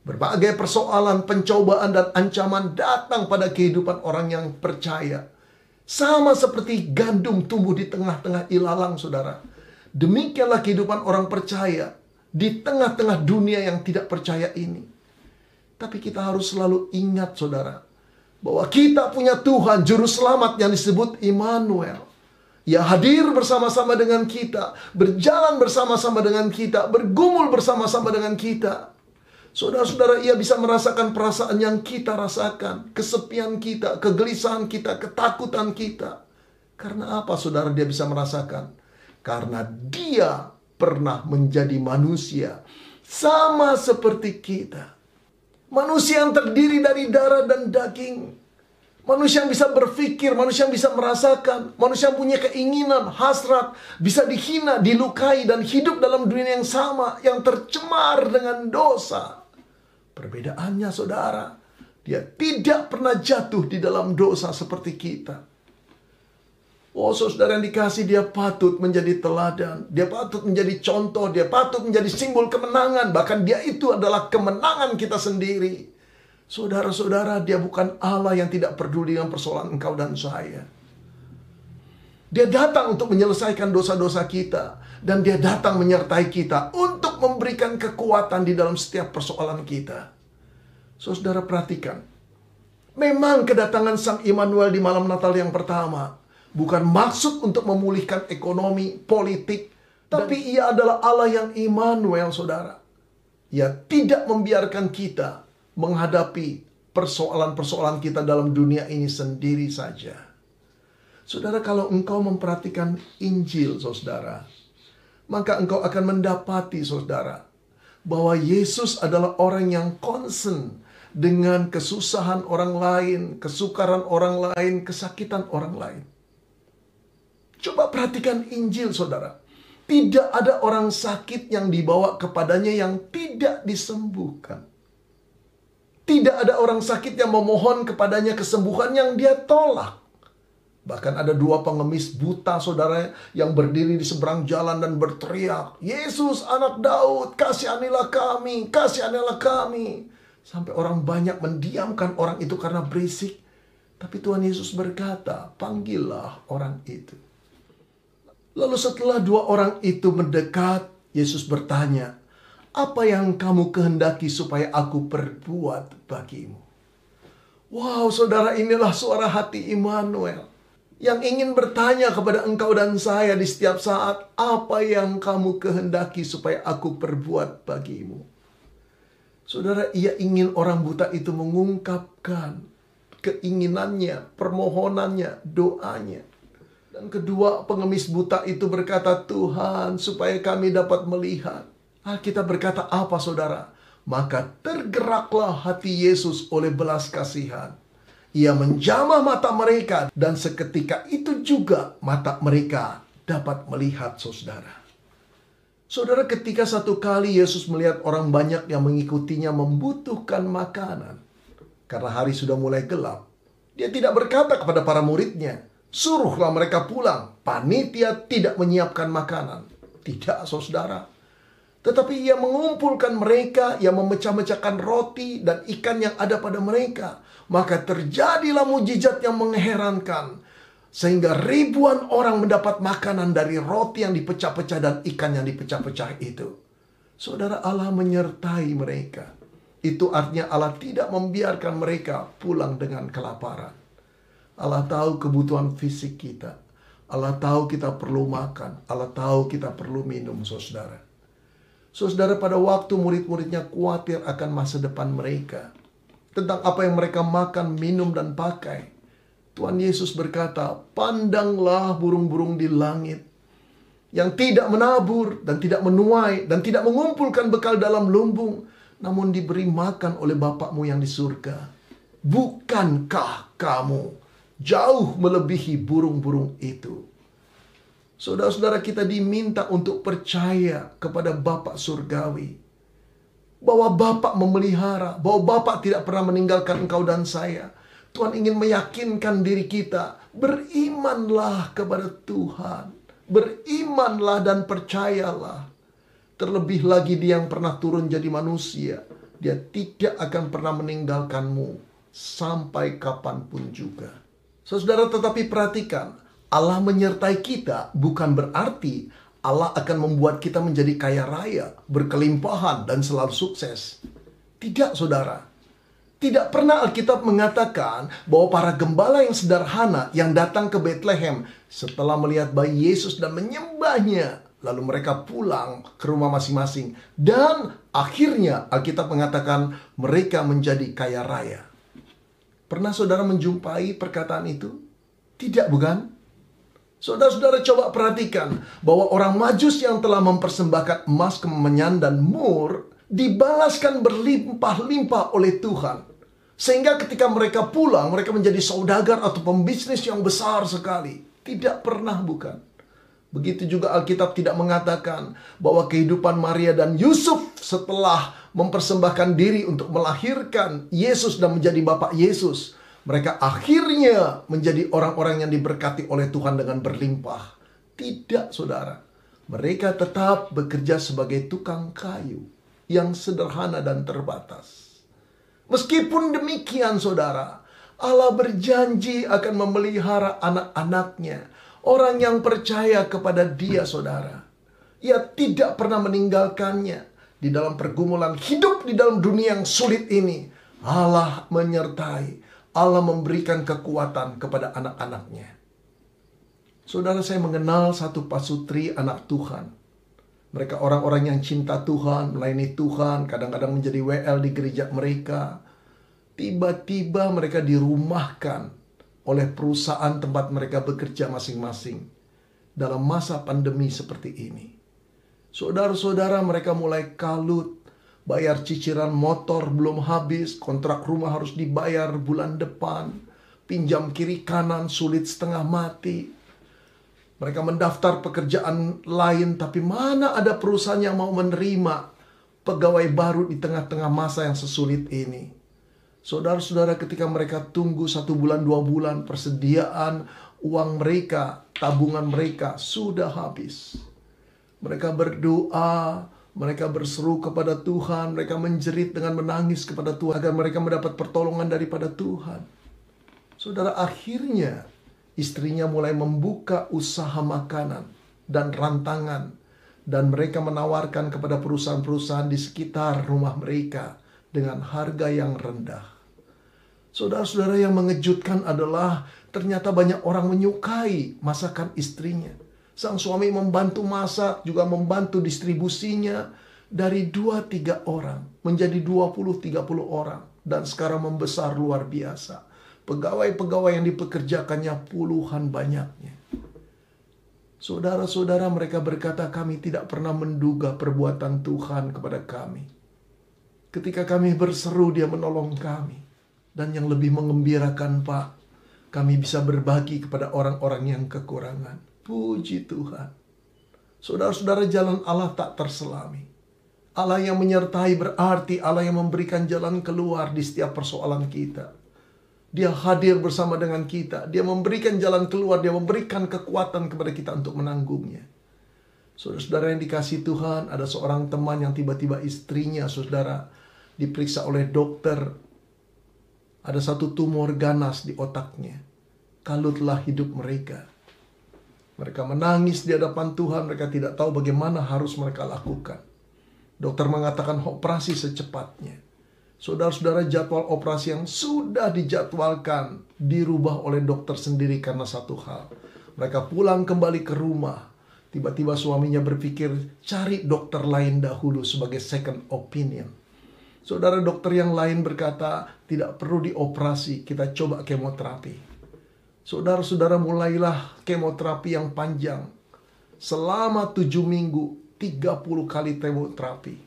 S10: Berbagai persoalan, pencobaan, dan ancaman datang pada kehidupan orang yang percaya. Sama seperti gandum tumbuh di tengah-tengah ilalang, saudara. Demikianlah kehidupan orang percaya di tengah-tengah dunia yang tidak percaya ini. Tapi kita harus selalu ingat, saudara, bahwa kita punya Tuhan, Juru Selamat yang disebut Immanuel. Ia hadir bersama-sama dengan kita, berjalan bersama-sama dengan kita, bergumul bersama-sama dengan kita. Saudara-saudara, Ia bisa merasakan perasaan yang kita rasakan, kesepian kita, kegelisahan kita, ketakutan kita. Karena apa, saudara, Dia bisa merasakan? Karena Dia pernah menjadi manusia, sama seperti kita. Manusia yang terdiri dari darah dan daging. Manusia yang bisa berpikir, manusia yang bisa merasakan, manusia yang punya keinginan, hasrat, bisa dihina, dilukai, dan hidup dalam dunia yang sama, yang tercemar dengan dosa. Perbedaannya, saudara, Dia tidak pernah jatuh di dalam dosa seperti kita. Oh, saudara yang dikasih, Dia patut menjadi teladan. Dia patut menjadi contoh. Dia patut menjadi simbol kemenangan. Bahkan Dia itu adalah kemenangan kita sendiri. Saudara-saudara, Dia bukan Allah yang tidak peduli dengan persoalan engkau dan saya. Dia datang untuk menyelesaikan dosa-dosa kita. Dan Dia datang menyertai kita untuk memberikan kekuatan di dalam setiap persoalan kita. Saudara, perhatikan. Memang kedatangan Sang Immanuel di malam Natal yang pertama bukan maksud untuk memulihkan ekonomi, politik, tapi Ia adalah Allah yang Immanuel, saudara. Ia tidak membiarkan kita menghadapi persoalan-persoalan kita dalam dunia ini sendiri saja. Saudara, kalau engkau memperhatikan Injil, saudara, maka engkau akan mendapati, saudara, bahwa Yesus adalah orang yang concern dengan kesusahan orang lain, kesukaran orang lain, kesakitan orang lain. Coba perhatikan Injil, saudara. Tidak ada orang sakit yang dibawa kepadanya yang tidak disembuhkan. Tidak ada orang sakit yang memohon kepadanya kesembuhan yang Dia tolak. Bahkan ada 2 pengemis buta, saudara, yang berdiri di seberang jalan dan berteriak, "Yesus, Anak Daud, kasihanilah kami, kasihanilah kami." Sampai orang banyak mendiamkan orang itu karena berisik. Tapi Tuhan Yesus berkata, "Panggillah orang itu." Lalu setelah 2 orang itu mendekat, Yesus bertanya, "Apa yang kamu kehendaki supaya aku perbuat bagimu?" Wow, saudara, inilah suara hati Immanuel yang ingin bertanya kepada engkau dan saya di setiap saat, apa yang kamu kehendaki supaya aku perbuat bagimu? Saudara, ia ingin orang buta itu mengungkapkan keinginannya, permohonannya, doanya. Dan kedua, pengemis buta itu berkata, Tuhan, supaya kami dapat melihat. Alkitab berkata apa, saudara? Maka tergeraklah hati Yesus oleh belas kasihan. Ia menjamah mata mereka, dan seketika itu juga mata mereka dapat melihat, saudara. Saudara, ketika satu kali Yesus melihat orang banyak yang mengikutinya membutuhkan makanan, karena hari sudah mulai gelap, dia tidak berkata kepada para muridnya, suruhlah mereka pulang, panitia tidak menyiapkan makanan. Tidak, saudara. Tetapi ia mengumpulkan mereka, ia memecah-mecahkan roti dan ikan yang ada pada mereka. Maka terjadilah mujizat yang mengherankan. Sehingga ribuan orang mendapat makanan dari roti yang dipecah-pecah dan ikan yang dipecah-pecah itu. Saudara, Allah menyertai mereka. Itu artinya Allah tidak membiarkan mereka pulang dengan kelaparan. Allah tahu kebutuhan fisik kita. Allah tahu kita perlu makan. Allah tahu kita perlu minum, saudara. Saudara, pada waktu murid-muridnya khawatir akan masa depan mereka, tentang apa yang mereka makan, minum, dan pakai, Tuhan Yesus berkata, pandanglah burung-burung di langit, yang tidak menabur, dan tidak menuai, dan tidak mengumpulkan bekal dalam lumbung, namun diberi makan oleh Bapakmu yang di surga. Bukankah kamu jauh melebihi burung-burung itu? Saudara-saudara, kita diminta untuk percaya kepada Bapa Surgawi. Bahwa Bapa memelihara, bahwa Bapa tidak pernah meninggalkan engkau dan saya. Tuhan ingin meyakinkan diri kita, berimanlah kepada Tuhan. Berimanlah dan percayalah. Terlebih lagi Dia yang pernah turun jadi manusia, Dia tidak akan pernah meninggalkanmu sampai kapanpun juga. Saudara, tetapi perhatikan, Allah menyertai kita bukan berarti Allah akan membuat kita menjadi kaya raya, berkelimpahan, dan selalu sukses. Tidak, saudara. Tidak pernah Alkitab mengatakan bahwa para gembala yang sederhana yang datang ke Bethlehem setelah melihat bayi Yesus dan menyembahnya, lalu mereka pulang ke rumah masing-masing. Dan akhirnya Alkitab mengatakan mereka menjadi kaya raya. Pernah saudara menjumpai perkataan itu? Tidak, bukan? Saudara-saudara, coba perhatikan bahwa orang Majus yang telah mempersembahkan emas, kemenyan, dan mur dibalaskan berlimpah-limpah oleh Tuhan. Sehingga ketika mereka pulang, mereka menjadi saudagar atau pembisnis yang besar sekali. Tidak pernah, bukan? Begitu juga Alkitab tidak mengatakan bahwa kehidupan Maria dan Yusuf setelah mempersembahkan diri untuk melahirkan Yesus dan menjadi Bapak Yesus, mereka akhirnya menjadi orang-orang yang diberkati oleh Tuhan dengan berlimpah. Tidak, saudara. Mereka tetap bekerja sebagai tukang kayu yang sederhana dan terbatas. Meskipun demikian, saudara, Allah berjanji akan memelihara anak-anaknya. Orang yang percaya kepada Dia, saudara. Ia tidak pernah meninggalkannya. Di dalam pergumulan hidup di dalam dunia yang sulit ini, Allah menyertai. Allah memberikan kekuatan kepada anak-anaknya. Saudara, saya mengenal satu pasutri anak Tuhan. Mereka orang-orang yang cinta Tuhan, melayani Tuhan, kadang-kadang menjadi WL di gereja mereka. Tiba-tiba mereka dirumahkan oleh perusahaan tempat mereka bekerja masing-masing dalam masa pandemi seperti ini. Saudara-saudara, mereka mulai kalut. Bayar cicilan motor belum habis, kontrak rumah harus dibayar bulan depan, pinjam kiri kanan sulit setengah mati. Mereka mendaftar pekerjaan lain, tapi mana ada perusahaan yang mau menerima pegawai baru di tengah-tengah masa yang sesulit ini. Saudara-saudara, ketika mereka tunggu 1 bulan, 2 bulan, persediaan uang mereka, tabungan mereka sudah habis. Mereka berdoa, mereka berseru kepada Tuhan, mereka menjerit dengan menangis kepada Tuhan agar mereka mendapat pertolongan daripada Tuhan. Saudara, akhirnya istrinya mulai membuka usaha makanan dan rantangan, dan mereka menawarkan kepada perusahaan-perusahaan di sekitar rumah mereka dengan harga yang rendah. Saudara-saudara, yang mengejutkan adalah ternyata banyak orang menyukai masakan istrinya. Sang suami membantu masak, juga membantu distribusinya. Dari 2-3 orang menjadi 20-30 orang. Dan sekarang membesar luar biasa. Pegawai-pegawai yang dipekerjakannya puluhan banyaknya. Saudara-saudara, mereka berkata, kami tidak pernah menduga perbuatan Tuhan kepada kami. Ketika kami berseru, Dia menolong kami. Dan yang lebih mengembirakan, Pak, kami bisa berbagi kepada orang-orang yang kekurangan. Puji Tuhan. Saudara-saudara, jalan Allah tak terselami. Allah yang menyertai berarti Allah yang memberikan jalan keluar di setiap persoalan kita. Dia hadir bersama dengan kita. Dia memberikan jalan keluar. Dia memberikan kekuatan kepada kita untuk menanggungnya. Saudara-saudara yang dikasihi Tuhan, ada seorang teman yang tiba-tiba istrinya, saudara, diperiksa oleh dokter. Ada satu tumor ganas di otaknya. Kalutlah hidup mereka. Mereka menangis di hadapan Tuhan. Mereka tidak tahu bagaimana harus mereka lakukan. Dokter mengatakan operasi secepatnya. Saudara-saudara, jadwal operasi yang sudah dijadwalkan dirubah oleh dokter sendiri karena satu hal. Mereka pulang kembali ke rumah. Tiba-tiba suaminya berpikir cari dokter lain dahulu sebagai second opinion. Saudara, dokter yang lain berkata tidak perlu dioperasi, kita coba kemoterapi. Saudara-saudara, mulailah kemoterapi yang panjang. Selama 7 minggu, 30 kali kemoterapi.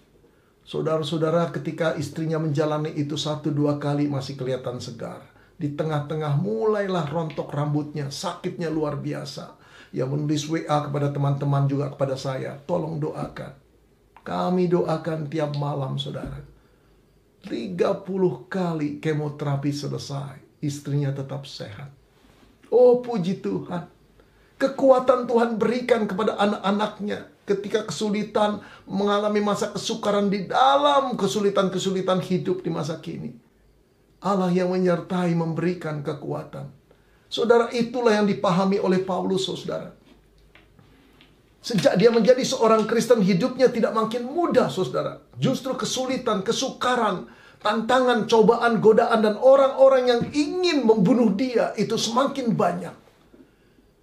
S10: Saudara-saudara, ketika istrinya menjalani itu 1-2 kali masih kelihatan segar. Di tengah-tengah mulailah rontok rambutnya, sakitnya luar biasa. Ia menulis WA kepada teman-teman juga kepada saya, tolong doakan. Kami doakan tiap malam, saudara. 30 kali kemoterapi selesai, istrinya tetap sehat. Oh, puji Tuhan. Kekuatan Tuhan berikan kepada anak-anaknya ketika kesulitan, mengalami masa kesukaran di dalam kesulitan-kesulitan hidup di masa kini. Allah yang menyertai memberikan kekuatan. Saudara, itulah yang dipahami oleh Paulus, saudara. Sejak dia menjadi seorang Kristen, hidupnya tidak makin mudah, saudara. Justru kesulitan, kesukaran, tantangan, cobaan, godaan, dan orang-orang yang ingin membunuh dia itu semakin banyak.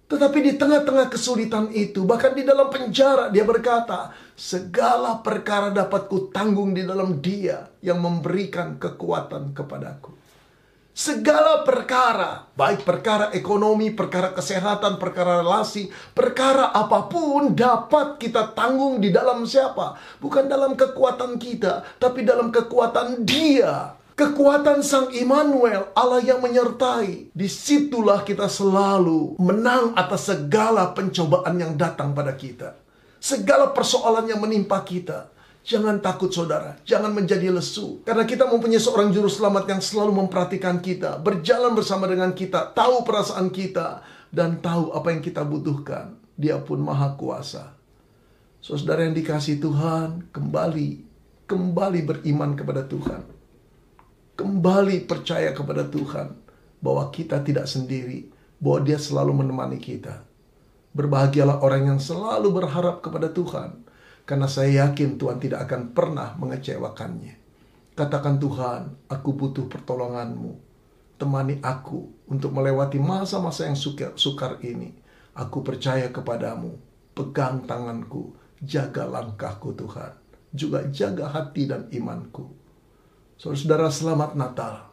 S10: Tetapi di tengah-tengah kesulitan itu, bahkan di dalam penjara, dia berkata, segala perkara dapat kutanggung di dalam Dia yang memberikan kekuatan kepadaku. Segala perkara, baik perkara ekonomi, perkara kesehatan, perkara relasi, perkara apapun dapat kita tanggung di dalam siapa? Bukan dalam kekuatan kita, tapi dalam kekuatan Dia. Kekuatan Sang Immanuel, Allah yang menyertai. Disitulah kita selalu menang atas segala pencobaan yang datang pada kita. Segala persoalan yang menimpa kita. Jangan takut, saudara. Jangan menjadi lesu. Karena kita mempunyai seorang juru selamat yang selalu memperhatikan kita. Berjalan bersama dengan kita. Tahu perasaan kita. Dan tahu apa yang kita butuhkan. Dia pun maha kuasa. Saudara yang dikasihi Tuhan, kembali beriman kepada Tuhan. Kembali percaya kepada Tuhan bahwa kita tidak sendiri, bahwa Dia selalu menemani kita. Berbahagialah orang yang selalu berharap kepada Tuhan, karena saya yakin Tuhan tidak akan pernah mengecewakannya. Katakan, Tuhan, aku butuh pertolongan-Mu. Temani aku untuk melewati masa-masa yang sukar ini. Aku percaya kepadamu. Pegang tanganku, jaga langkahku, Tuhan. Juga jaga hati dan imanku. Saudara, selamat Natal.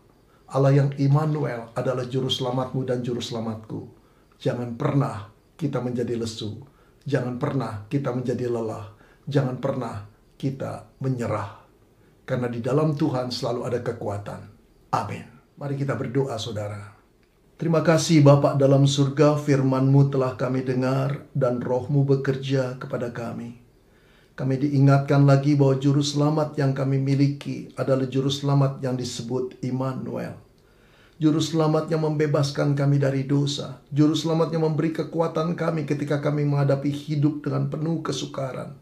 S10: Allah yang Immanuel adalah juru selamatmu dan juru selamatku. Jangan pernah kita menjadi lesu. Jangan pernah kita menjadi lelah. Jangan pernah kita menyerah. Karena di dalam Tuhan selalu ada kekuatan. Amin. Mari kita berdoa, saudara. Terima kasih Bapa dalam surga, firman-Mu telah kami dengar dan Roh-Mu bekerja kepada kami. Kami diingatkan lagi bahwa juru selamat yang kami miliki adalah juru selamat yang disebut Immanuel. Juru selamat yang membebaskan kami dari dosa. Juru selamat yang memberi kekuatan kami ketika kami menghadapi hidup dengan penuh kesukaran.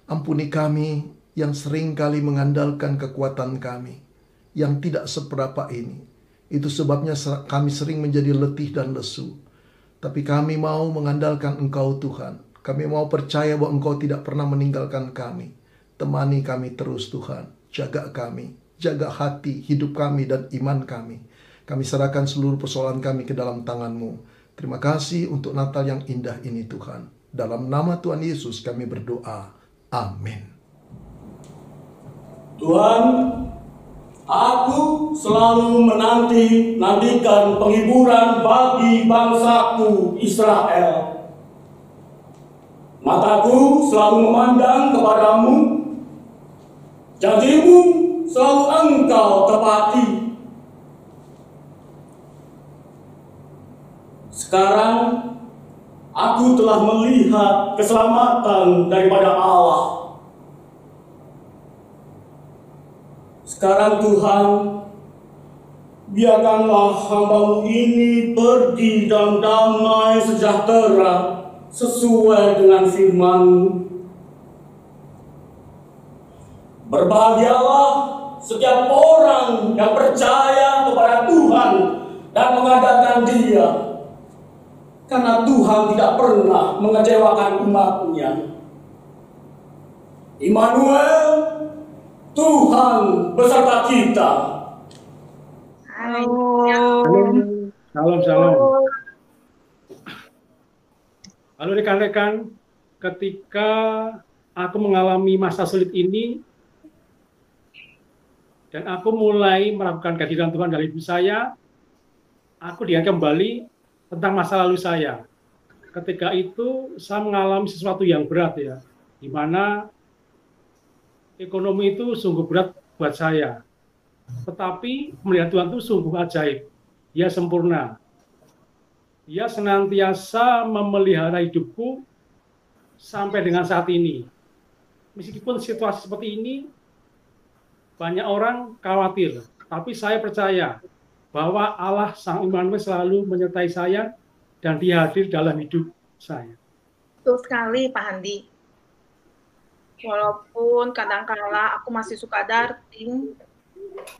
S10: Ampuni kami yang sering kali mengandalkan kekuatan kami yang tidak seberapa ini. Itu sebabnya kami sering menjadi letih dan lesu. Tapi kami mau mengandalkan Engkau, Tuhan. Kami mau percaya bahwa Engkau tidak pernah meninggalkan kami. Temani kami terus, Tuhan. Jaga kami. Jaga hati, hidup kami, dan iman kami. Kami serahkan seluruh persoalan kami ke dalam tangan-Mu. Terima kasih untuk Natal yang indah ini, Tuhan. Dalam nama Tuhan Yesus kami berdoa. Amin.
S6: Tuhan, aku selalu nantikan penghiburan bagi bangsaku Israel. Mataku selalu memandang kepadamu, janjimu selalu engkau tepati. Sekarang aku telah melihat keselamatan daripada Allah. Sekarang Tuhan, biarkanlah hamba-Mu ini pergi dalam damai sejahtera sesuai dengan firman-Mu. Berbahagialah setiap orang yang percaya kepada Tuhan dan mengandalkan Dia, karena Tuhan tidak pernah mengecewakan umat-Nya. Immanuel, Tuhan beserta kita.
S3: Shalom, shalom. Halo rekan-rekan, ketika aku mengalami masa sulit ini, dan aku mulai meragukan kehadiran Tuhan dalam hidup saya, aku diingat kembali tentang masa lalu saya. Ketika itu, saya mengalami sesuatu yang berat ya, di mana ekonomi itu sungguh berat buat saya. Tetapi melihat Tuhan itu sungguh ajaib. Dia sempurna. Dia senantiasa memelihara hidupku sampai dengan saat ini. Meskipun situasi seperti ini, banyak orang khawatir. Tapi saya percaya bahwa Allah Sang Immanuel selalu menyertai saya dan Dia hadir dalam hidup saya.
S7: Betul sekali Pak Handi. Walaupun kadang-kala aku masih suka darting,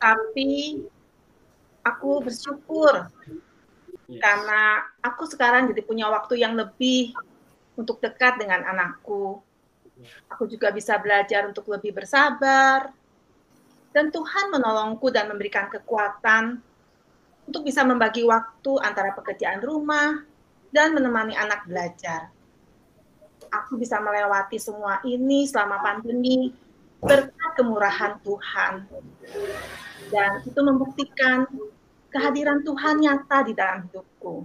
S7: tapi aku bersyukur karena aku sekarang jadi punya waktu yang lebih untuk dekat dengan anakku. Aku juga bisa belajar untuk lebih bersabar, dan Tuhan menolongku dan memberikan kekuatan untuk bisa membagi waktu antara pekerjaan rumah dan menemani anak belajar. Aku bisa melewati semua ini selama pandemi berkat kemurahan Tuhan. Dan itu membuktikan kehadiran Tuhan nyata di dalam hidupku.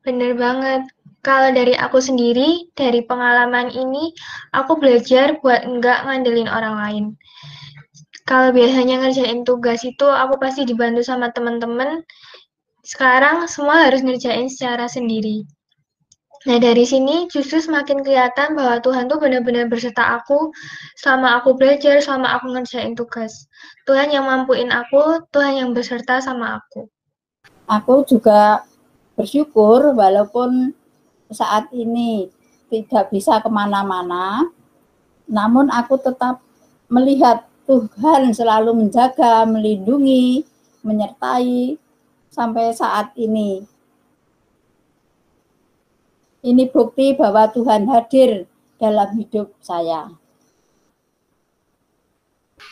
S8: Bener banget. Kalau dari aku sendiri, dari pengalaman ini, aku belajar buat enggak ngandelin orang lain. Kalau biasanya ngerjain tugas itu, aku pasti dibantu sama teman-teman. Sekarang semua harus ngerjain secara sendiri. Nah, dari sini justru semakin kelihatan bahwa Tuhan tuh benar-benar berserta aku selama aku belajar, selama aku ngerjain tugas. Tuhan yang mampuin aku, Tuhan yang berserta sama aku.
S9: Aku juga bersyukur walaupun saat ini tidak bisa kemana-mana, namun aku tetap melihat Tuhan selalu menjaga, melindungi, menyertai sampai saat ini. Ini bukti bahwa Tuhan hadir dalam hidup saya.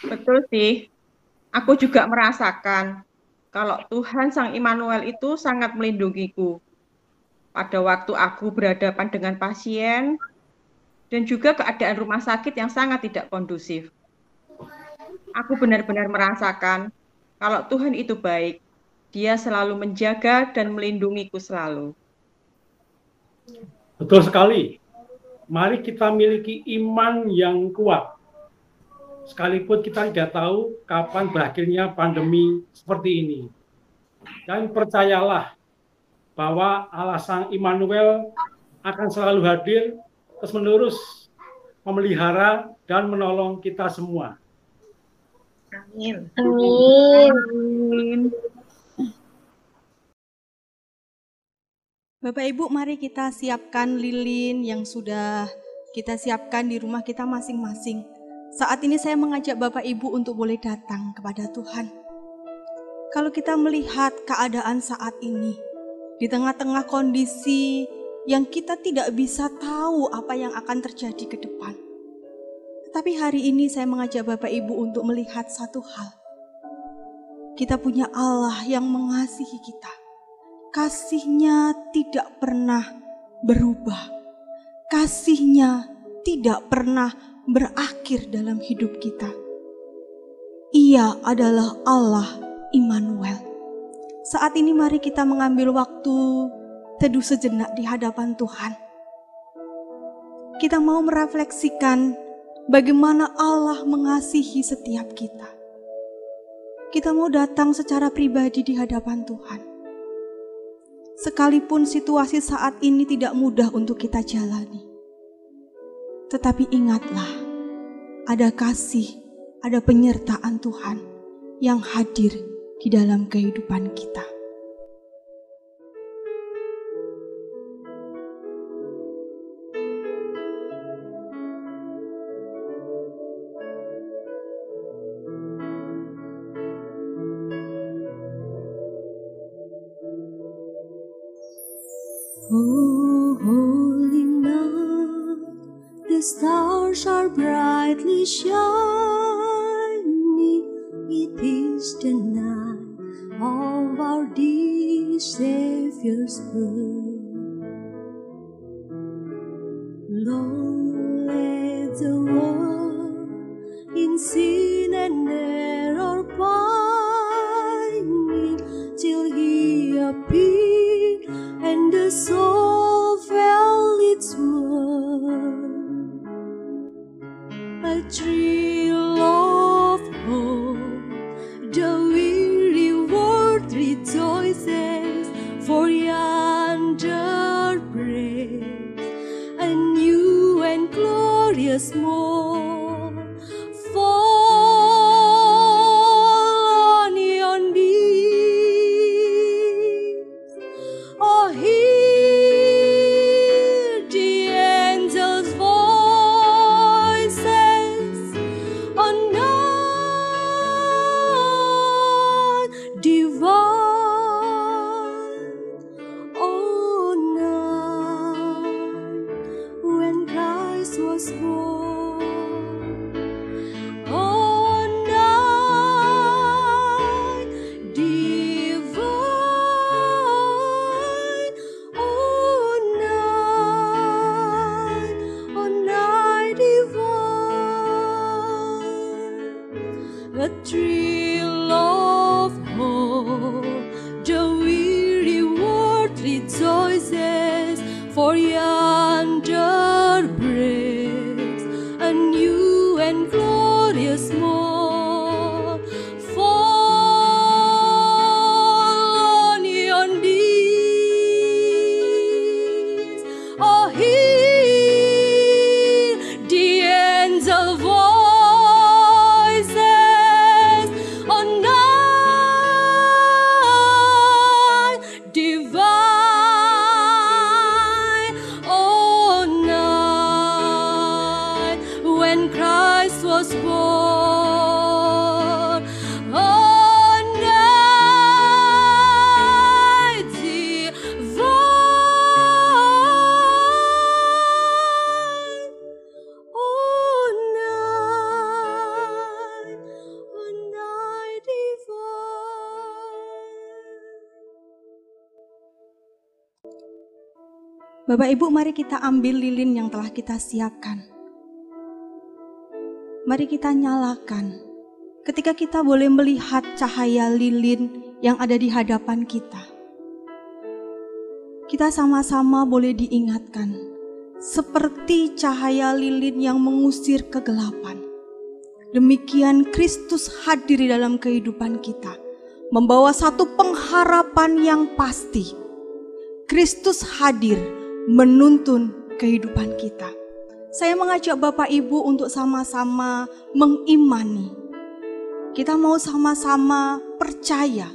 S7: Betul sih. Aku juga merasakan kalau Tuhan Sang Immanuel itu sangat melindungiku pada waktu aku berhadapan dengan pasien dan juga keadaan rumah sakit yang sangat tidak kondusif. Aku benar-benar merasakan kalau Tuhan itu baik. Dia selalu menjaga dan melindungiku selalu.
S3: Betul sekali. Mari kita miliki iman yang kuat. Sekalipun kita tidak tahu kapan berakhirnya pandemi seperti ini. Dan percayalah bahwa Allah Sang Immanuel akan selalu hadir terus-menerus memelihara dan menolong kita semua.
S7: Amin.
S8: Amin.
S4: Bapak Ibu, mari kita siapkan lilin yang sudah kita siapkan di rumah kita masing-masing. Saat ini saya mengajak Bapak Ibu untuk boleh datang kepada Tuhan. Kalau kita melihat keadaan saat ini, di tengah-tengah kondisi yang kita tidak bisa tahu apa yang akan terjadi ke depan. Tetapi hari ini saya mengajak Bapak Ibu untuk melihat satu hal. Kita punya Allah yang mengasihi kita. Kasih-Nya tidak pernah berubah. Kasih-Nya tidak pernah berakhir dalam hidup kita. Ia adalah Allah Immanuel. Saat ini mari kita mengambil waktu teduh sejenak di hadapan Tuhan. Kita mau merefleksikan bagaimana Allah mengasihi setiap kita. Kita mau datang secara pribadi di hadapan Tuhan. Sekalipun situasi saat ini tidak mudah untuk kita jalani. Tetapi ingatlah, ada kasih, ada penyertaan Tuhan yang hadir di dalam kehidupan kita.
S1: Oh, holy night, the stars are brightly shining. It is the night of our dear Savior's birth. Long lay the world in sin and error pining, till He appeared and the soul felt its worth. A thrill of hope, the weary world rejoices, for yonder breaks a new and glorious morn. Fall on yon deep, oh, hear the angels' voices on night divine, oh, night when Christ was born, oh, night divine, oh, night divine. A thrill of hope, the weary world rejoices, for yonder breaks a new and glorious morn. Fall on yon deeds, oh, hear the angel voices on night divine, oh, night when Christ was born, oh, night divine, oh, night divine.
S4: Bapak Ibu, mari kita ambil lilin yang telah kita siapkan. Mari kita nyalakan. Ketika kita boleh melihat cahaya lilin yang ada di hadapan kita, kita sama-sama boleh diingatkan, seperti cahaya lilin yang mengusir kegelapan. Demikian Kristus hadir di dalam kehidupan kita, membawa satu pengharapan yang pasti. Kristus hadir menuntun kehidupan kita. Saya mengajak Bapak Ibu untuk sama-sama mengimani. Kita mau sama-sama percaya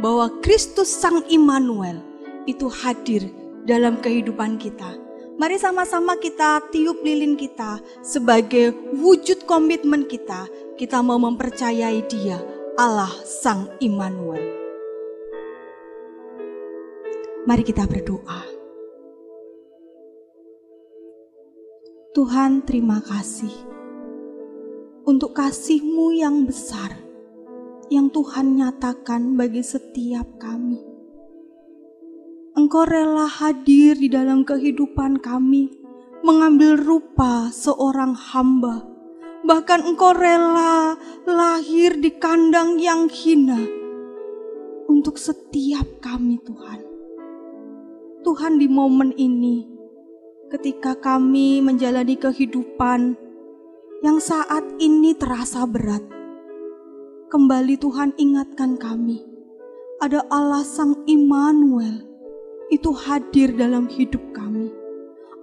S4: bahwa Kristus Sang Immanuel itu hadir dalam kehidupan kita. Mari sama-sama kita tiup lilin kita sebagai wujud komitmen kita. Kita mau mempercayai Dia, Allah Sang Immanuel. Mari kita berdoa. Tuhan, terima kasih untuk kasih-Mu yang besar yang Tuhan nyatakan bagi setiap kami. Engkau rela hadir di dalam kehidupan kami, mengambil rupa seorang hamba, Bahkan Engkau rela lahir di kandang yang hina untuk setiap kami, Tuhan. Tuhan, di momen ini, ketika kami menjalani kehidupan yang saat ini terasa berat, kembali Tuhan ingatkan kami, ada Allah Sang Immanuel itu hadir dalam hidup kami.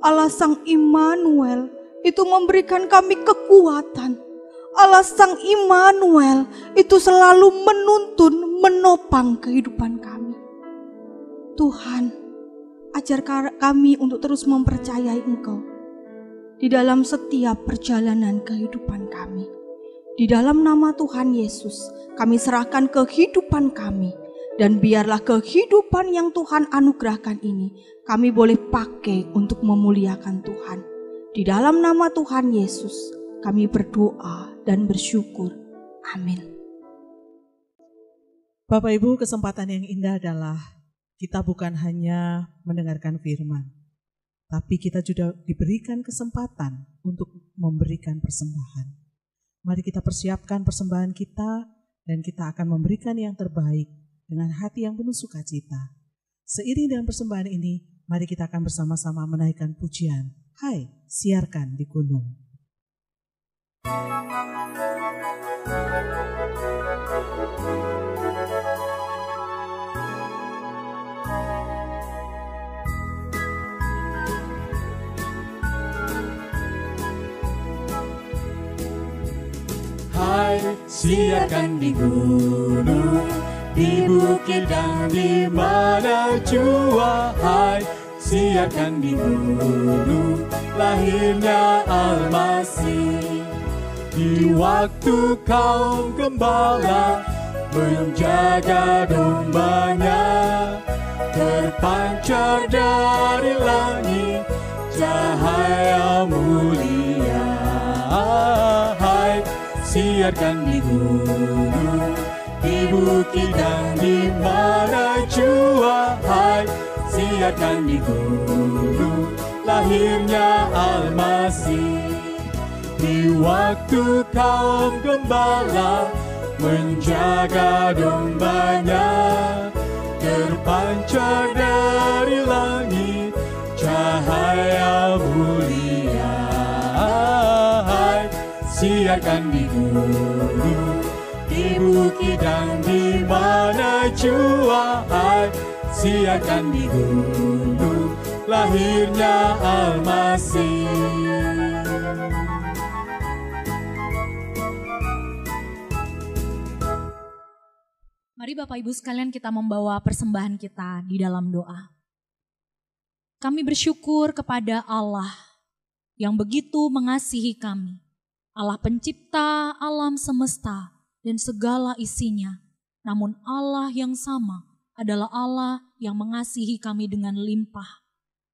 S4: Allah Sang Immanuel itu memberikan kami kekuatan. Allah Sang Immanuel itu selalu menuntun, menopang kehidupan kami. Tuhan, ajar kami untuk terus mempercayai Engkau di dalam setiap perjalanan kehidupan kami. Di dalam nama Tuhan Yesus, kami serahkan kehidupan kami. Dan biarlah kehidupan yang Tuhan anugerahkan ini kami boleh pakai untuk memuliakan Tuhan. Di dalam nama Tuhan Yesus kami berdoa dan bersyukur. Amin.
S2: Bapak Ibu, kesempatan yang indah adalah kita bukan hanya mendengarkan firman, tapi kita juga diberikan kesempatan untuk memberikan persembahan. Mari kita persiapkan persembahan kita dan kita akan memberikan yang terbaik dengan hati yang penuh sukacita. Seiring dengan persembahan ini, mari kita akan bersama-sama menaikkan pujian. Hai, siarkan di gunung.
S11: Hai, siarkan di gunung, di bukit dan di mana jua. Hai, siarkan di gunung, lahirnya Al-Masih. Di waktu kaum gembala menjaga dombanya, terpancar dari langit cahaya mulia. Hai, siarkan di gunung, di bukit dan di mana jua. Hai, siarkan di gunung, lahirnya Al-Masih. Di waktu kaum gembala menjaga dombanya, terpancar dari langit cahaya mulia. Hai, siarkan di gunung, di bukit dan di mana jua. Hai, siarkan di gunung, lahirnya Al-Masih.
S12: Mari Bapak Ibu sekalian kita membawa persembahan kita di dalam doa. Kami bersyukur kepada Allah yang begitu mengasihi kami. Allah pencipta alam semesta dan segala isinya. Namun Allah yang sama adalah Allah yang mengasihi kami dengan limpah.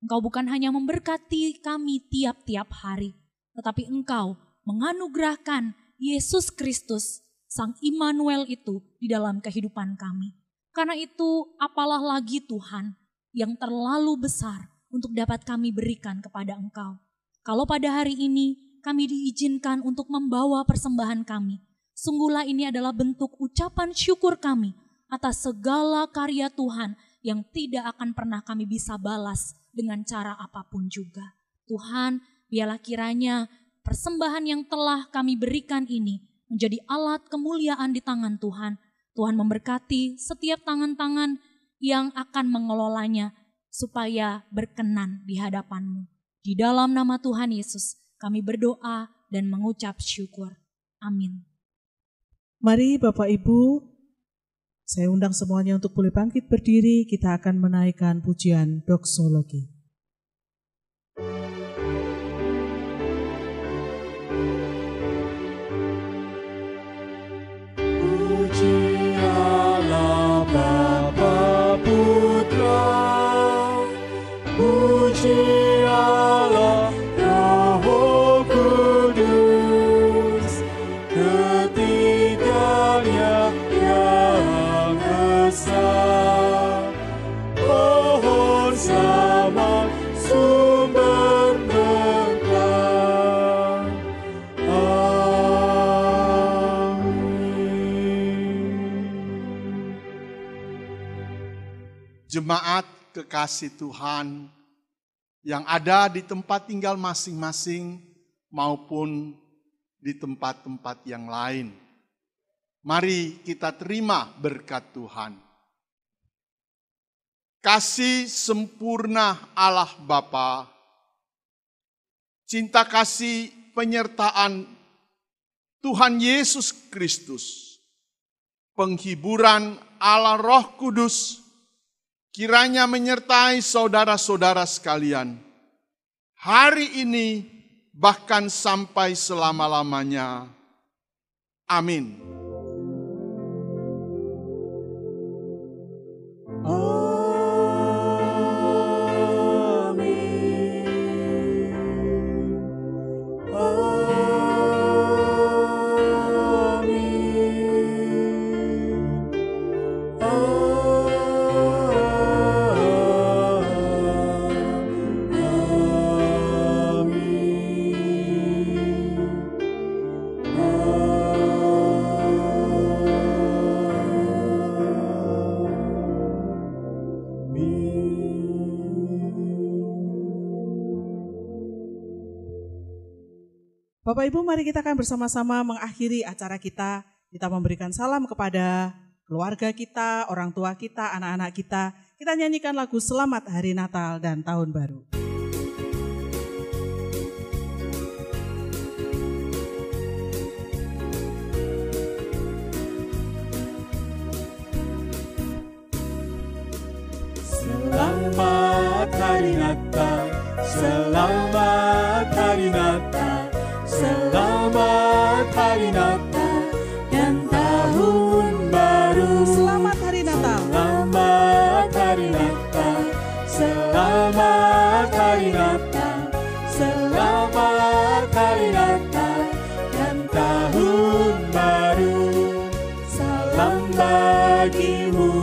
S12: Engkau bukan hanya memberkati kami tiap-tiap hari, tetapi Engkau menganugerahkan Yesus Kristus, Sang Immanuel itu di dalam kehidupan kami. Karena itu apalah lagi Tuhan yang terlalu besar untuk dapat kami berikan kepada Engkau. Kalau pada hari ini kami diizinkan untuk membawa persembahan kami, sungguhlah ini adalah bentuk ucapan syukur kami atas segala karya Tuhan yang tidak akan pernah kami bisa balas dengan cara apapun juga. Tuhan, biarlah kiranya persembahan yang telah kami berikan ini menjadi alat kemuliaan di tangan Tuhan. Tuhan memberkati setiap tangan-tangan yang akan mengelolanya supaya berkenan di hadapan-Mu. Di dalam nama Tuhan Yesus kami berdoa dan mengucap syukur. Amin.
S2: Mari Bapak Ibu, saya undang semuanya untuk boleh bangkit berdiri. Kita akan menaikkan pujian doksologi.
S11: Pohon zaman sumber
S13: jemaat kekasih Tuhan yang ada di tempat tinggal masing-masing maupun di tempat-tempat yang lain. Mari kita terima berkat Tuhan. Kasih sempurna Allah Bapa, cinta kasih penyertaan Tuhan Yesus Kristus, penghiburan Allah Roh Kudus, kiranya menyertai saudara-saudara sekalian, hari ini bahkan sampai selama-lamanya. Amin.
S2: Bapak Ibu, mari kita akan bersama-sama mengakhiri acara kita. Kita memberikan salam kepada keluarga kita, orang tua kita, anak-anak kita. Kita nyanyikan lagu Selamat Hari Natal dan Tahun Baru.
S11: Selamat Hari Natal, selamat Hari Natal. Selamat Hari Natal dan Tahun Baru.
S2: Selamat Hari Natal.
S11: Selamat Hari Natal. Selamat Hari Natal. Selamat Hari Natal dan Tahun Baru. Salam bagimu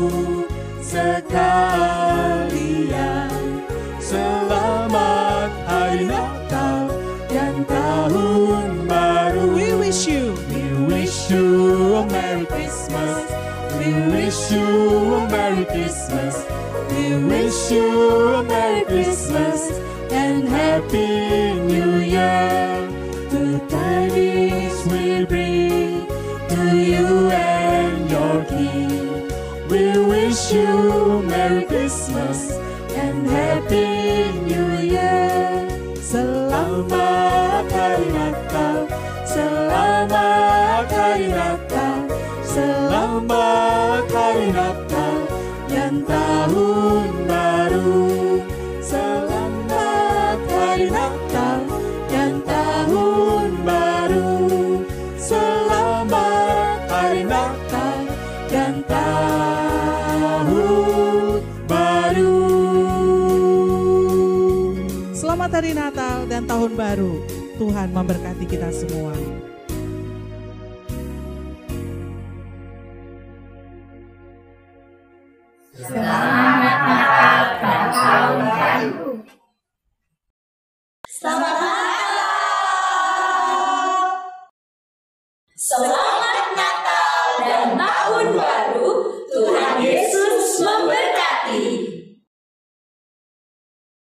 S11: sekalian. Selamat Hari Natal dan Tahun Baru.
S2: We wish you
S11: a Merry Christmas. We wish you a Merry Christmas. We wish you a Merry Christmas and Happy New Year. The tidings we bring to you and your King. We wish you a Merry Christmas and Happy New Year. Selamat Hari Natal, selamat Hari Natal, selamat Hari Natal dan Tahun Baru. Selamat Hari Natal dan Tahun Baru. Selamat Hari Natal dan Tahun Baru.
S2: Selamat Hari Natal dan Tahun Baru. Tuhan memberkati kita semua.
S1: Selamat Natal dan Tahun Baru. Selamat Natal. Selamat